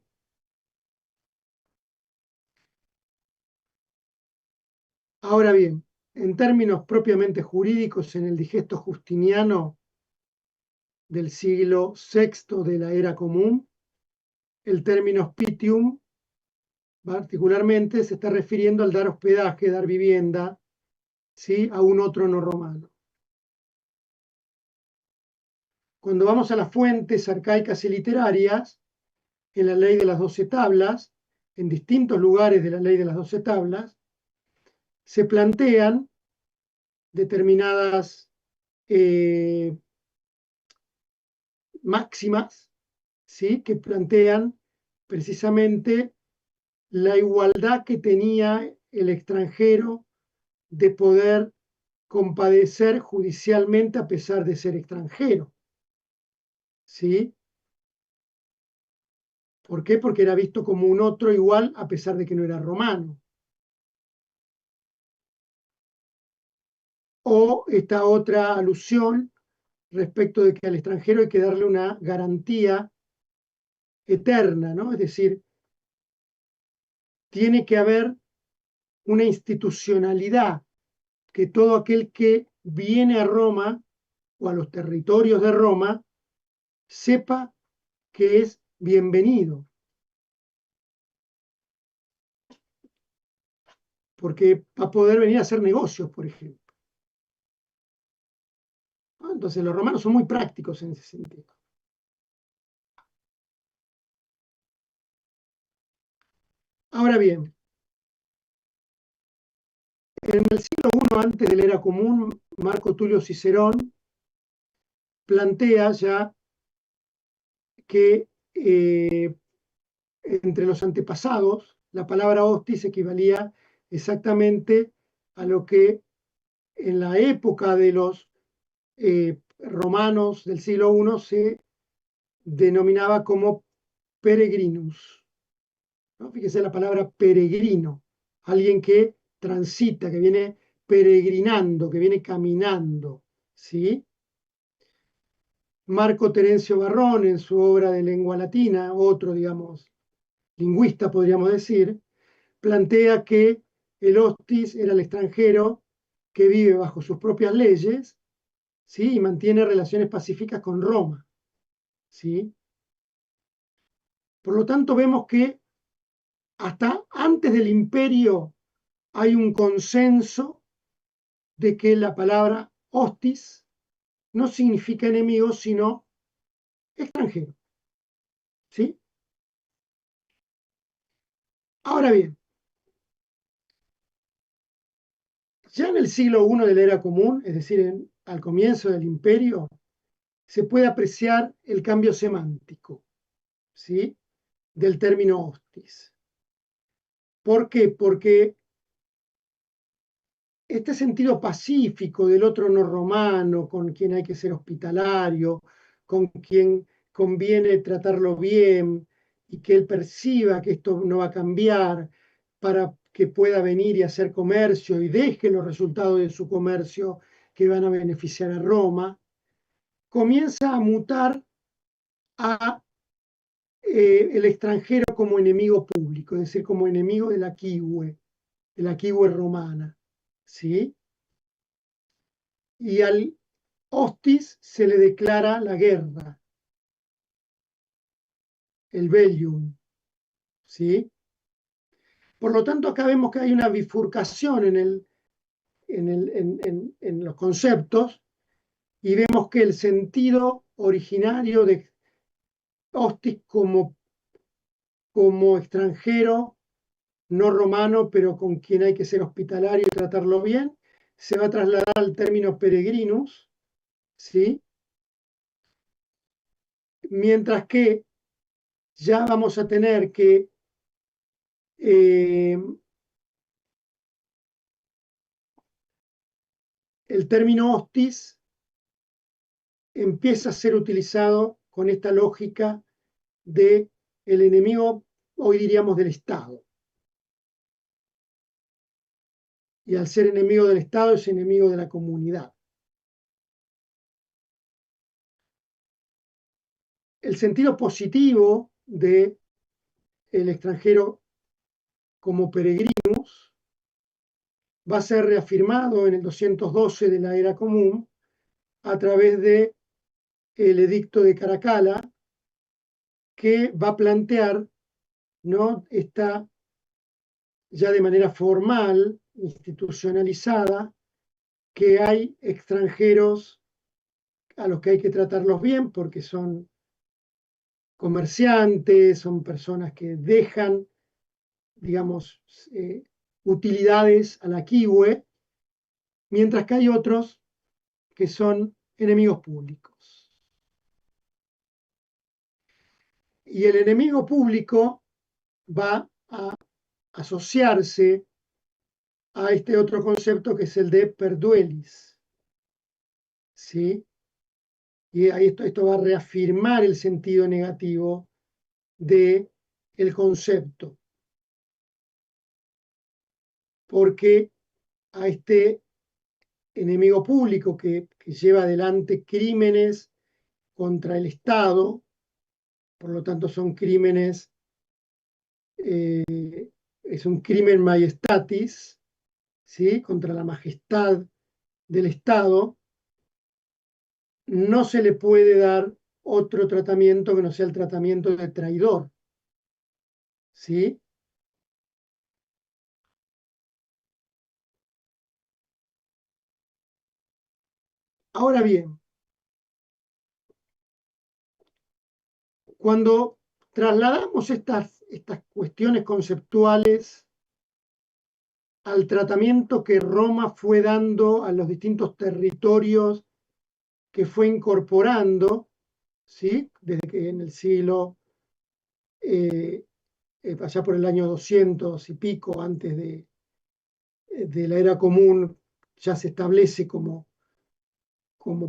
Ahora bien, en términos propiamente jurídicos, en el digesto justiniano del siglo VI de la era común, el término hospitium particularmente se está refiriendo al dar hospedaje, dar vivienda, ¿sí?, a un otro no romano. Cuando vamos a las fuentes arcaicas y literarias, en la ley de las 12 tablas, en distintos lugares de la ley de las 12 tablas, se plantean determinadas máximas, ¿sí?, que plantean precisamente la igualdad que tenía el extranjero de poder compadecer judicialmente a pesar de ser extranjero. ¿Sí? ¿Por qué? Porque era visto como un otro igual a pesar de que no era romano. O esta otra alusión respecto de que al extranjero hay que darle una garantía eterna, ¿no? Es decir, tiene que haber una institucionalidad que todo aquel que viene a Roma o a los territorios de Roma sepa que es bienvenido, porque va a poder venir a hacer negocios, por ejemplo. Entonces los romanos son muy prácticos en ese sentido. Ahora bien, en el siglo I antes de la era común, Marco Tulio Cicerón plantea ya que entre los antepasados la palabra hostis equivalía exactamente a lo que en la época de los romanos del siglo I se denominaba como peregrinus, ¿no? Fíjese la palabra peregrino, alguien que transita, que viene peregrinando, que viene caminando, ¿sí? Marco Terencio Varrón, en su obra de lengua latina, otro, digamos, lingüista, podríamos decir, plantea que el hostis era el extranjero que vive bajo sus propias leyes, ¿sí? Y mantiene relaciones pacíficas con Roma, ¿sí? Por lo tanto, vemos que hasta antes del imperio hay un consenso de que la palabra hostis no significa enemigo, sino extranjero, ¿sí? Ahora bien, ya en el siglo I de la era común, es decir, al comienzo del imperio, se puede apreciar el cambio semántico, ¿sí? Del término hostis. ¿Por qué? Porque este sentido pacífico del otro no romano, con quien hay que ser hospitalario, con quien conviene tratarlo bien y que él perciba que esto no va a cambiar para que pueda venir y hacer comercio y deje los resultados de su comercio que van a beneficiar a Roma, comienza a mutar a el extranjero como enemigo público, es decir, como enemigo de la quihue romana, ¿sí? Y al hostis se le declara la guerra, el bellium, ¿sí? Por lo tanto, acá vemos que hay una bifurcación en los conceptos y vemos que el sentido originario de hostis como extranjero no romano, pero con quien hay que ser hospitalario y tratarlo bien, se va a trasladar al término peregrinus, ¿sí? Mientras que ya vamos a tener que el término hostis empieza a ser utilizado con esta lógica de el enemigo, hoy diríamos del Estado. Y al ser enemigo del Estado es enemigo de la comunidad. El sentido positivo de el extranjero como peregrinos va a ser reafirmado en el 212 de la era común a través de el edicto de Caracalla, que va a plantear, ¿no?, esta ya de manera formal, institucionalizada, que hay extranjeros a los que hay que tratarlos bien porque son comerciantes, son personas que dejan, digamos, utilidades a la quihue, mientras que hay otros que son enemigos públicos. Y el enemigo público va a asociarse a este otro concepto que es el de perduelis, ¿sí? Y ahí esto va a reafirmar el sentido negativo del concepto, porque a este enemigo público que lleva adelante crímenes contra el Estado, por lo tanto son crímenes, es un crimen majestatis, ¿sí?, contra la majestad del Estado, no se le puede dar otro tratamiento que no sea el tratamiento de traidor, ¿sí? Ahora bien, cuando trasladamos estas cuestiones conceptuales al tratamiento que Roma fue dando a los distintos territorios que fue incorporando, ¿sí?, desde que en el siglo, allá por el año 200 y pico, antes de la era común, ya se establece como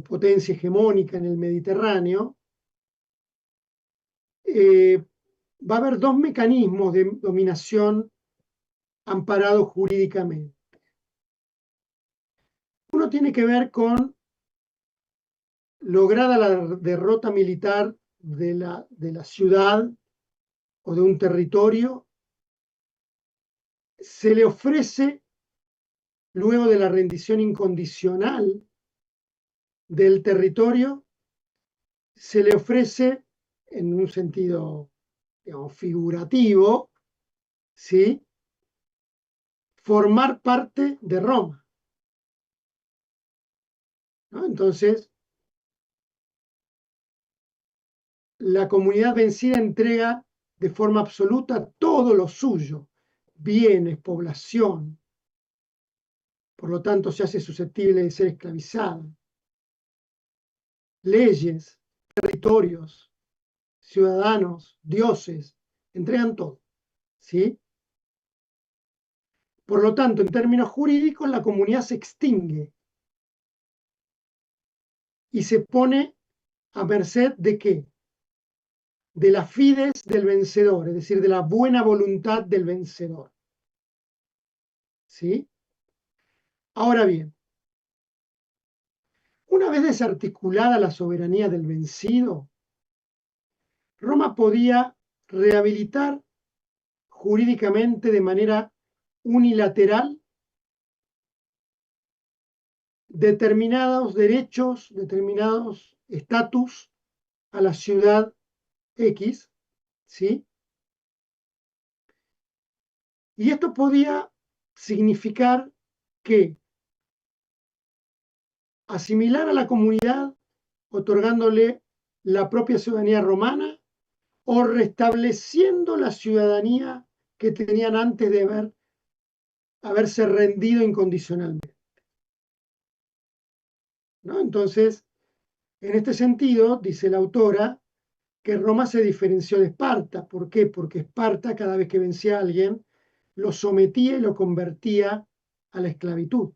potencia hegemónica en el Mediterráneo, va a haber dos mecanismos de dominación amparados jurídicamente. Uno tiene que ver con lograda la derrota militar de la ciudad o de un territorio, se le ofrece, luego de la rendición incondicional del territorio, se le ofrece, en un sentido, digamos, figurativo, ¿sí?, formar parte de Roma, ¿no? Entonces, la comunidad vencida entrega de forma absoluta todo lo suyo, bienes, población, por lo tanto se hace susceptible de ser esclavizada, leyes, territorios, ciudadanos, dioses, entregan todo, ¿sí? Por lo tanto, en términos jurídicos, la comunidad se extingue y se pone a merced ¿de qué? De la fides del vencedor, es decir, de la buena voluntad del vencedor, ¿sí? Ahora bien, una vez desarticulada la soberanía del vencido, Roma podía rehabilitar jurídicamente de manera unilateral determinados derechos, determinados estatus a la ciudad X, ¿sí? Y esto podía significar que asimilar a la comunidad otorgándole la propia ciudadanía romana o restableciendo la ciudadanía que tenían antes de haberse rendido incondicionalmente, ¿no? Entonces, en este sentido, dice la autora, que Roma se diferenció de Esparta. ¿Por qué? Porque Esparta, cada vez que vencía a alguien, lo sometía y lo convertía a la esclavitud.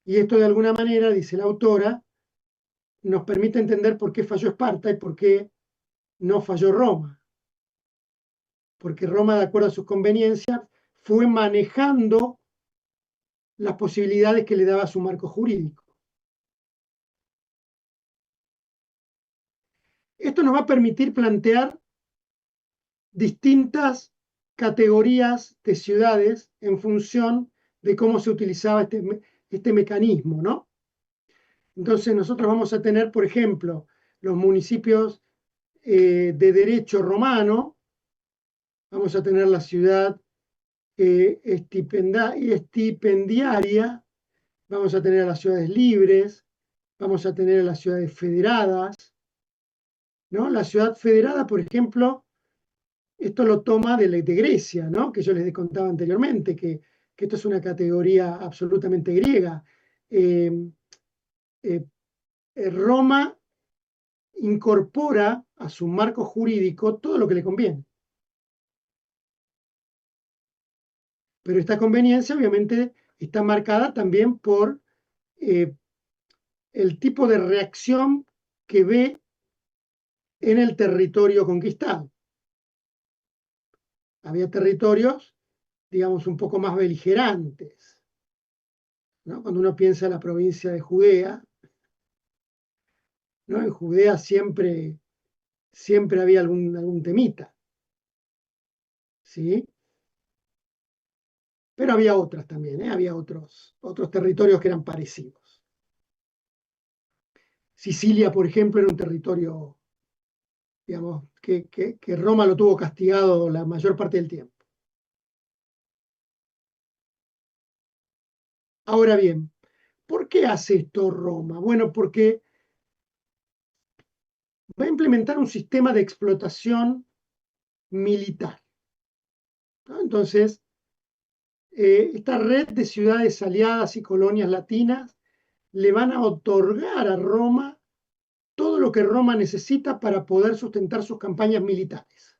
Y esto de alguna manera, dice la autora, nos permite entender por qué falló Esparta y por qué no falló Roma. Porque Roma, de acuerdo a sus conveniencias, fue manejando las posibilidades que le daba su marco jurídico. Esto nos va a permitir plantear distintas categorías de ciudades en función de cómo se utilizaba este mecanismo, ¿no? Entonces nosotros vamos a tener, por ejemplo, los municipios de derecho romano, vamos a tener la ciudad estipendiaria, vamos a tener a las ciudades libres, vamos a tener a las ciudades federadas, ¿no? La ciudad federada, por ejemplo, esto lo toma de Grecia, ¿no? Que yo les contaba anteriormente, que esto es una categoría absolutamente griega. Eh, eh, Roma incorpora a su marco jurídico todo lo que le conviene. Pero esta conveniencia obviamente está marcada también por el tipo de reacción que ve en el territorio conquistado. Había territorios, digamos, un poco más beligerantes, ¿no? Cuando uno piensa en la provincia de Judea, ¿no? En Judea siempre había algún temita, ¿sí? Pero había otras también, ¿eh? Había otros territorios que eran parecidos. Sicilia, por ejemplo, era un territorio, digamos, que Roma lo tuvo castigado la mayor parte del tiempo. Ahora bien, ¿por qué hace esto Roma? Bueno, porque va a implementar un sistema de explotación militar, ¿no? Entonces, esta red de ciudades aliadas y colonias latinas le van a otorgar a Roma todo lo que Roma necesita para poder sustentar sus campañas militares.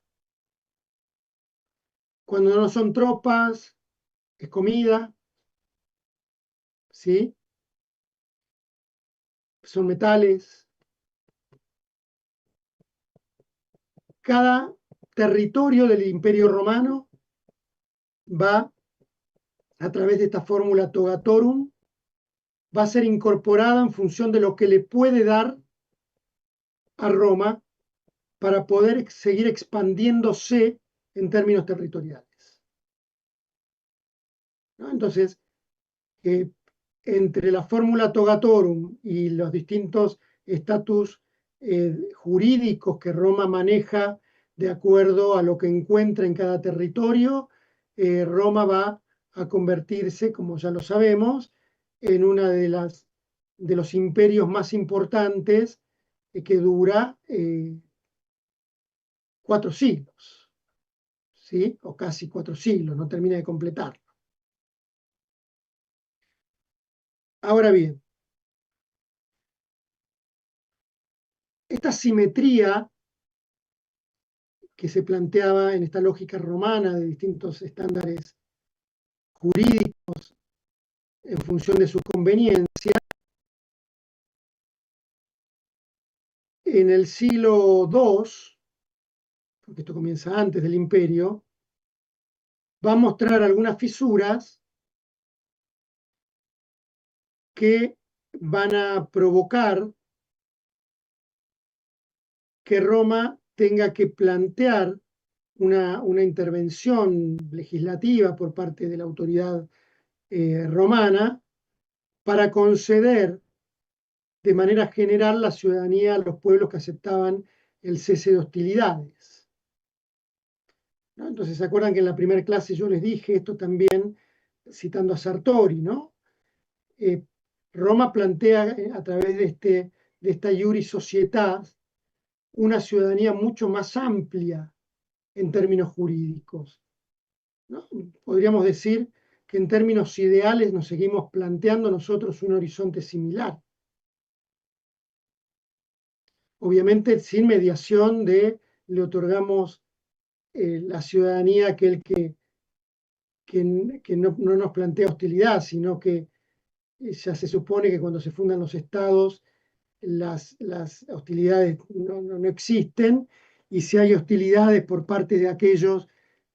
Cuando no son tropas, es comida, ¿sí? Son metales. Cada territorio del Imperio Romano va, a través de esta fórmula togatorum, va a ser incorporada en función de lo que le puede dar a Roma para poder seguir expandiéndose en términos territoriales, ¿no? Entonces, entre la fórmula togatorum y los distintos estatus jurídicos que Roma maneja de acuerdo a lo que encuentra en cada territorio, Roma va a convertirse, como ya lo sabemos, en una de los imperios más importantes que dura 4 siglos, ¿sí? O casi 4 siglos, no termina de completar. Ahora bien, esta simetría que se planteaba en esta lógica romana de distintos estándares jurídicos en función de su conveniencia, en el siglo II, porque esto comienza antes del imperio, va a mostrar algunas fisuras que van a provocar que Roma tenga que plantear una intervención legislativa por parte de la autoridad romana para conceder de manera general la ciudadanía a los pueblos que aceptaban el cese de hostilidades, ¿no? Entonces, ¿se acuerdan que en la primera clase yo les dije esto también, citando a Sartori, ¿no? Roma plantea a través de esta iuris societas una ciudadanía mucho más amplia en términos jurídicos, ¿no? Podríamos decir que en términos ideales nos seguimos planteando nosotros un horizonte similar. Obviamente sin mediación le otorgamos la ciudadanía a aquel que no nos plantea hostilidad, sino que ya se supone que cuando se fundan los estados las hostilidades no existen, y si hay hostilidades por parte de aquellos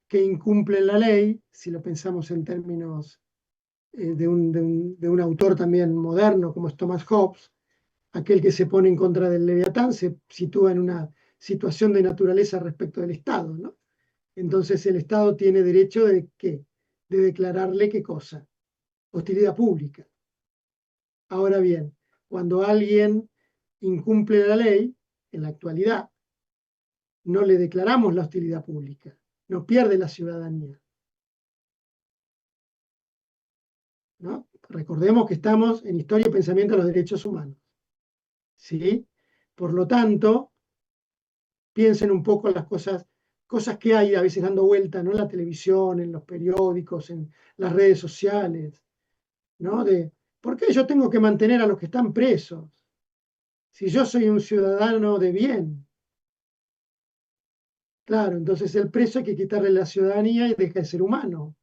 que incumplen la ley, si lo pensamos en términos de un autor también moderno como es Thomas Hobbes, aquel que se pone en contra del Leviatán se sitúa en una situación de naturaleza respecto del Estado, ¿no? Entonces el Estado tiene derecho de declararle qué cosa, hostilidad pública. Ahora bien, cuando alguien incumple la ley, en la actualidad, no le declaramos la hostilidad pública, no pierde la ciudadanía, ¿no? Recordemos que estamos en Historia y Pensamiento de los Derechos Humanos, ¿sí? Por lo tanto, piensen un poco en las cosas que hay a veces dando vuelta, ¿no? En la televisión, en los periódicos, en las redes sociales, ¿no? ¿Por qué yo tengo que mantener a los que están presos? Si yo soy un ciudadano de bien. Claro, entonces el preso hay que quitarle la ciudadanía y deja de ser humano.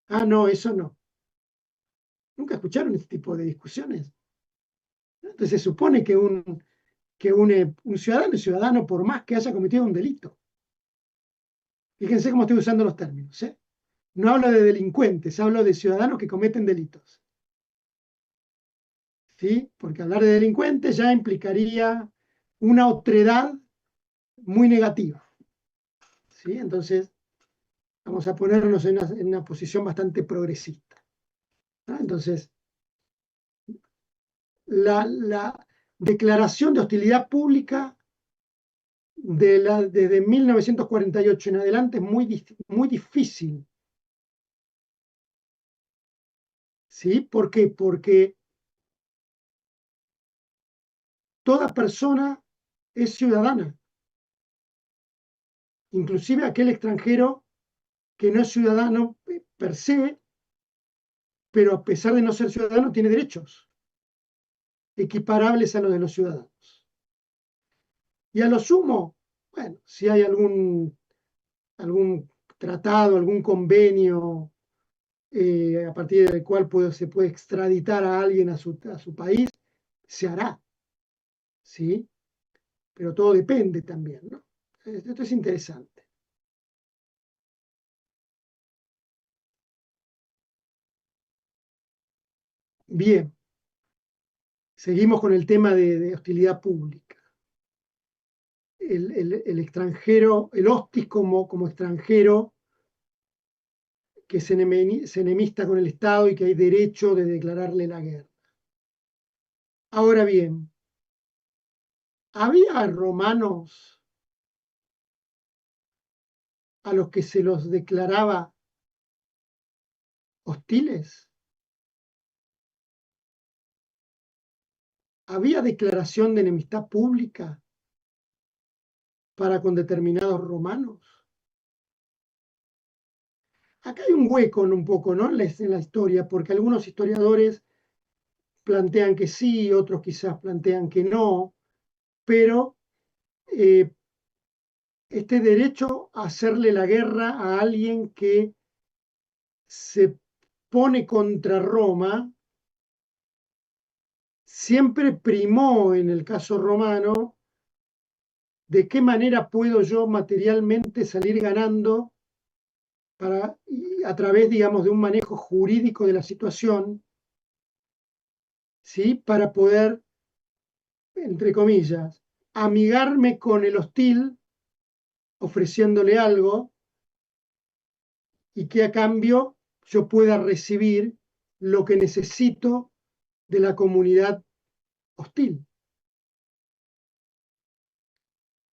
Ah, no, eso no. ¿Nunca escucharon este tipo de discusiones? Entonces se supone que un ciudadano es ciudadano por más que haya cometido un delito. Fíjense cómo estoy usando los términos, ¿eh? No hablo de delincuentes, hablo de ciudadanos que cometen delitos, ¿sí? Porque hablar de delincuentes ya implicaría una otredad muy negativa, ¿sí? Entonces, vamos a ponernos en una posición bastante progresista, ¿no? Entonces, la declaración de hostilidad pública desde 1948 en adelante es muy difícil, ¿sí? ¿Por qué? Porque toda persona es ciudadana, inclusive aquel extranjero que no es ciudadano per se, pero a pesar de no ser ciudadano tiene derechos equiparables a los de los ciudadanos. Y a lo sumo, bueno, si hay algún tratado, algún convenio a partir del cual se puede extraditar a alguien a su país, se hará, ¿sí? Pero todo depende también, ¿no? Esto es interesante. Bien, seguimos con el tema de hostilidad pública. El extranjero, el hostis como extranjero que se enemista con el Estado y que hay derecho de declararle la guerra. Ahora bien, ¿había romanos a los que se los declaraba hostiles? ¿Había declaración de enemistad pública para con determinados romanos? Acá hay un hueco un poco, ¿no? En la historia, porque algunos historiadores plantean que sí, otros quizás plantean que no, pero eh, este derecho a hacerle la guerra a alguien que se pone contra Roma siempre primó en el caso romano de qué manera puedo yo materialmente salir ganando a través, digamos, de un manejo jurídico de la situación, ¿sí? Para poder, entre comillas, amigarme con el hostil ofreciéndole algo y que a cambio yo pueda recibir lo que necesito de la comunidad hostil,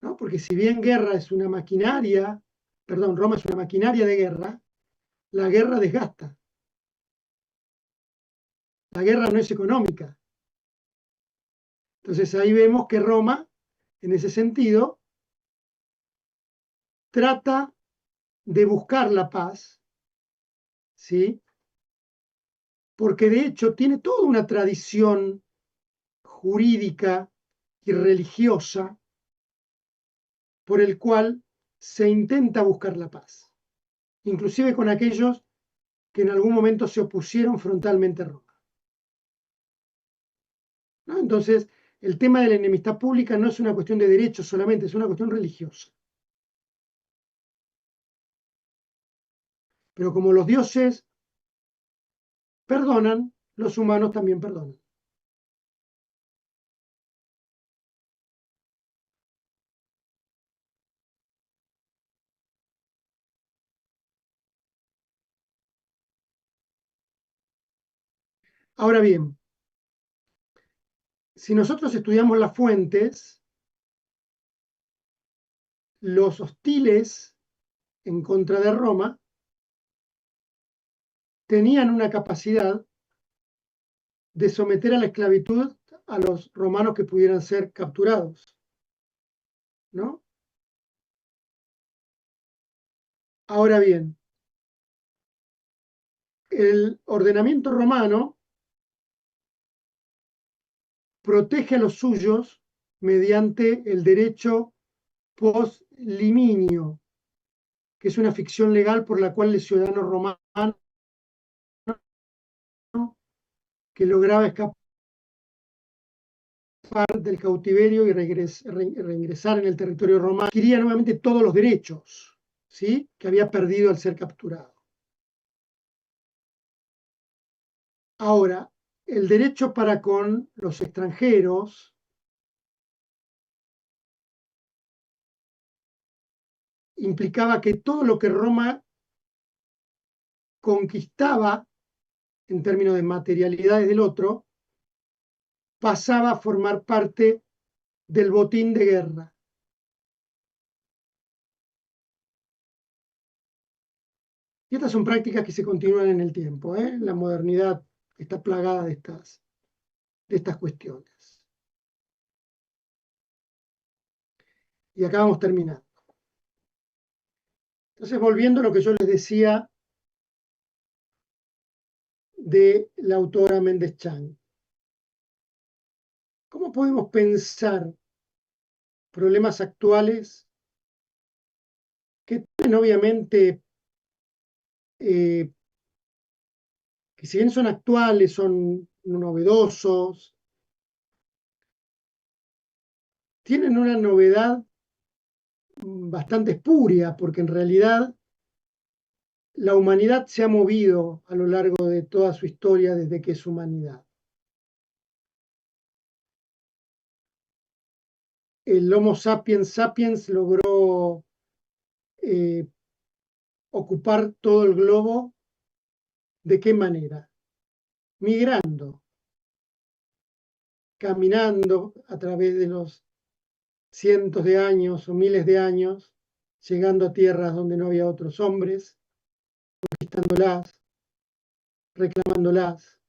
¿no? Porque si bien guerra es una maquinaria, perdón, Roma es una maquinaria de guerra, la guerra desgasta. La guerra no es económica. Entonces ahí vemos que Roma, en ese sentido, trata de buscar la paz, ¿sí? Porque de hecho tiene toda una tradición jurídica y religiosa por el cual se intenta buscar la paz, inclusive con aquellos que en algún momento se opusieron frontalmente a Roma, ¿no? Entonces, el tema de la enemistad pública no es una cuestión de derechos solamente, es una cuestión religiosa. Pero como los dioses perdonan, los humanos también perdonan. Ahora bien, si nosotros estudiamos las fuentes, los hostiles en contra de Roma tenían una capacidad de someter a la esclavitud a los romanos que pudieran ser capturados, ¿no? Ahora bien, el ordenamiento romano protege a los suyos mediante el derecho post-liminio, que es una ficción legal por la cual el ciudadano romano que lograba escapar del cautiverio y reingresar en el territorio romano adquiría nuevamente todos los derechos, ¿sí? Que había perdido al ser capturado. Ahora, el derecho para con los extranjeros implicaba que todo lo que Roma conquistaba en términos de materialidades del otro pasaba a formar parte del botín de guerra. Y estas son prácticas que se continúan en el tiempo, ¿eh? La modernidad está plagada de estas cuestiones. Y acá vamos terminando. Entonces, volviendo a lo que yo les decía de la autora Méndez Chang. ¿Cómo podemos pensar problemas actuales que tienen obviamente, que si bien son actuales, son novedosos, tienen una novedad bastante espuria, porque en realidad la humanidad se ha movido a lo largo de toda su historia desde que es humanidad. el Homo sapiens sapiens logró ocupar todo el globo. ¿De qué manera? Migrando, caminando a través de los cientos de años o miles de años, llegando a tierras donde no había otros hombres, conquistándolas, reclamándolas.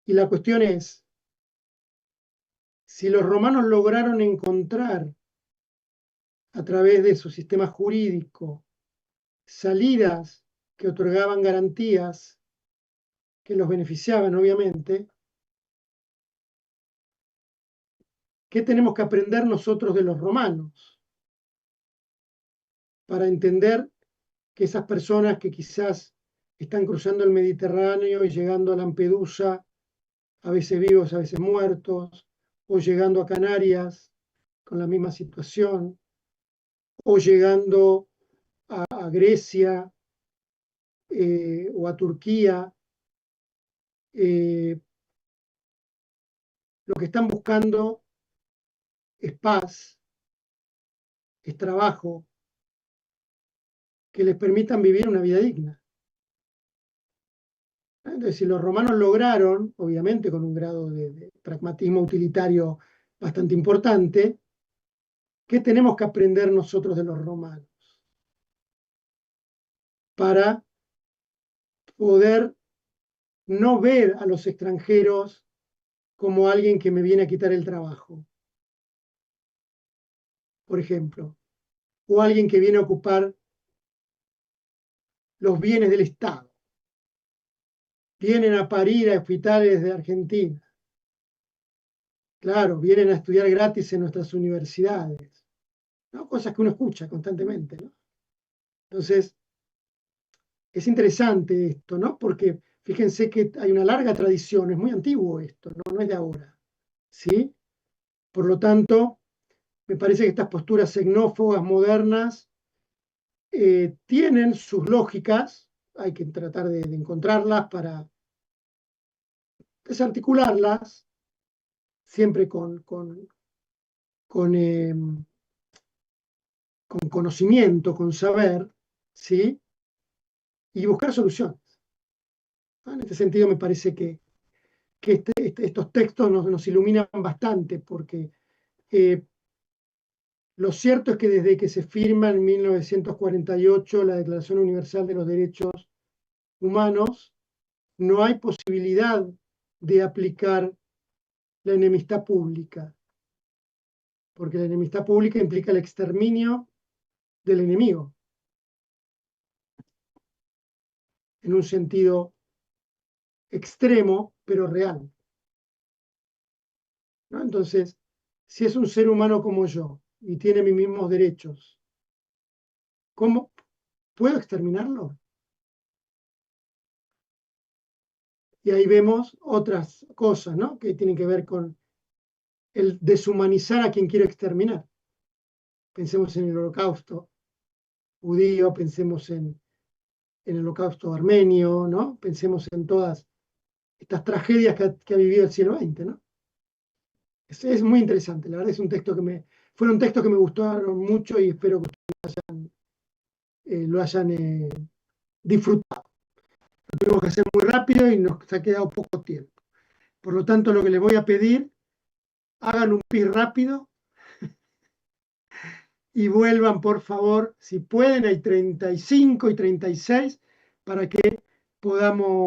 Y la cuestión es, si los romanos lograron encontrar a través de su sistema jurídico salidas que otorgaban garantías que los beneficiaban, obviamente, ¿qué tenemos que aprender nosotros de los romanos? Para entender que esas personas que quizás están cruzando el Mediterráneo y llegando a Lampedusa, a veces vivos, a veces muertos, o llegando a Canarias con la misma situación, o llegando a Grecia o a Turquía, lo que están buscando es paz, es trabajo, que les permitan vivir una vida digna. Entonces, si los romanos lograron, obviamente con un grado de pragmatismo utilitario bastante importante, ¿qué tenemos que aprender nosotros de los romanos? Para poder no ver a los extranjeros como alguien que me viene a quitar el trabajo, por ejemplo, o alguien que viene a ocupar los bienes del Estado. Vienen a parir a hospitales de Argentina. Claro, vienen a estudiar gratis en nuestras universidades, ¿no? Cosas que uno escucha constantemente, ¿no? Entonces, es interesante esto, ¿no? Porque fíjense que hay una larga tradición, es muy antiguo esto, no es de ahora, ¿sí? Por lo tanto, me parece que estas posturas xenófobas modernas tienen sus lógicas, hay que tratar de encontrarlas para desarticularlas, siempre con conocimiento, con saber, ¿sí? Y buscar soluciones. ¿No? En este sentido me parece que estos textos nos iluminan bastante, porque lo cierto es que desde que se firma en 1948 la Declaración Universal de los Derechos Humanos, no hay posibilidad de aplicar la enemistad pública, porque la enemistad pública implica el exterminio del enemigo, en un sentido extremo, pero real, ¿no? Entonces, si es un ser humano como yo y tiene mis mismos derechos, ¿cómo puedo exterminarlo? Y ahí vemos otras cosas, ¿no? Que tienen que ver con el deshumanizar a quien quiero exterminar. Pensemos en el holocausto judío, pensemos en el holocausto armenio, ¿no? Pensemos en todas estas tragedias que ha vivido el siglo XX, ¿no? Es muy interesante, la verdad es un texto fueron textos que me gustaron mucho y espero que ustedes lo hayan disfrutado. Lo tuvimos que hacer muy rápido y nos ha quedado poco tiempo. Por lo tanto, lo que les voy a pedir, hagan un pis rápido y vuelvan, por favor, si pueden, hay 35 y 36, para que podamos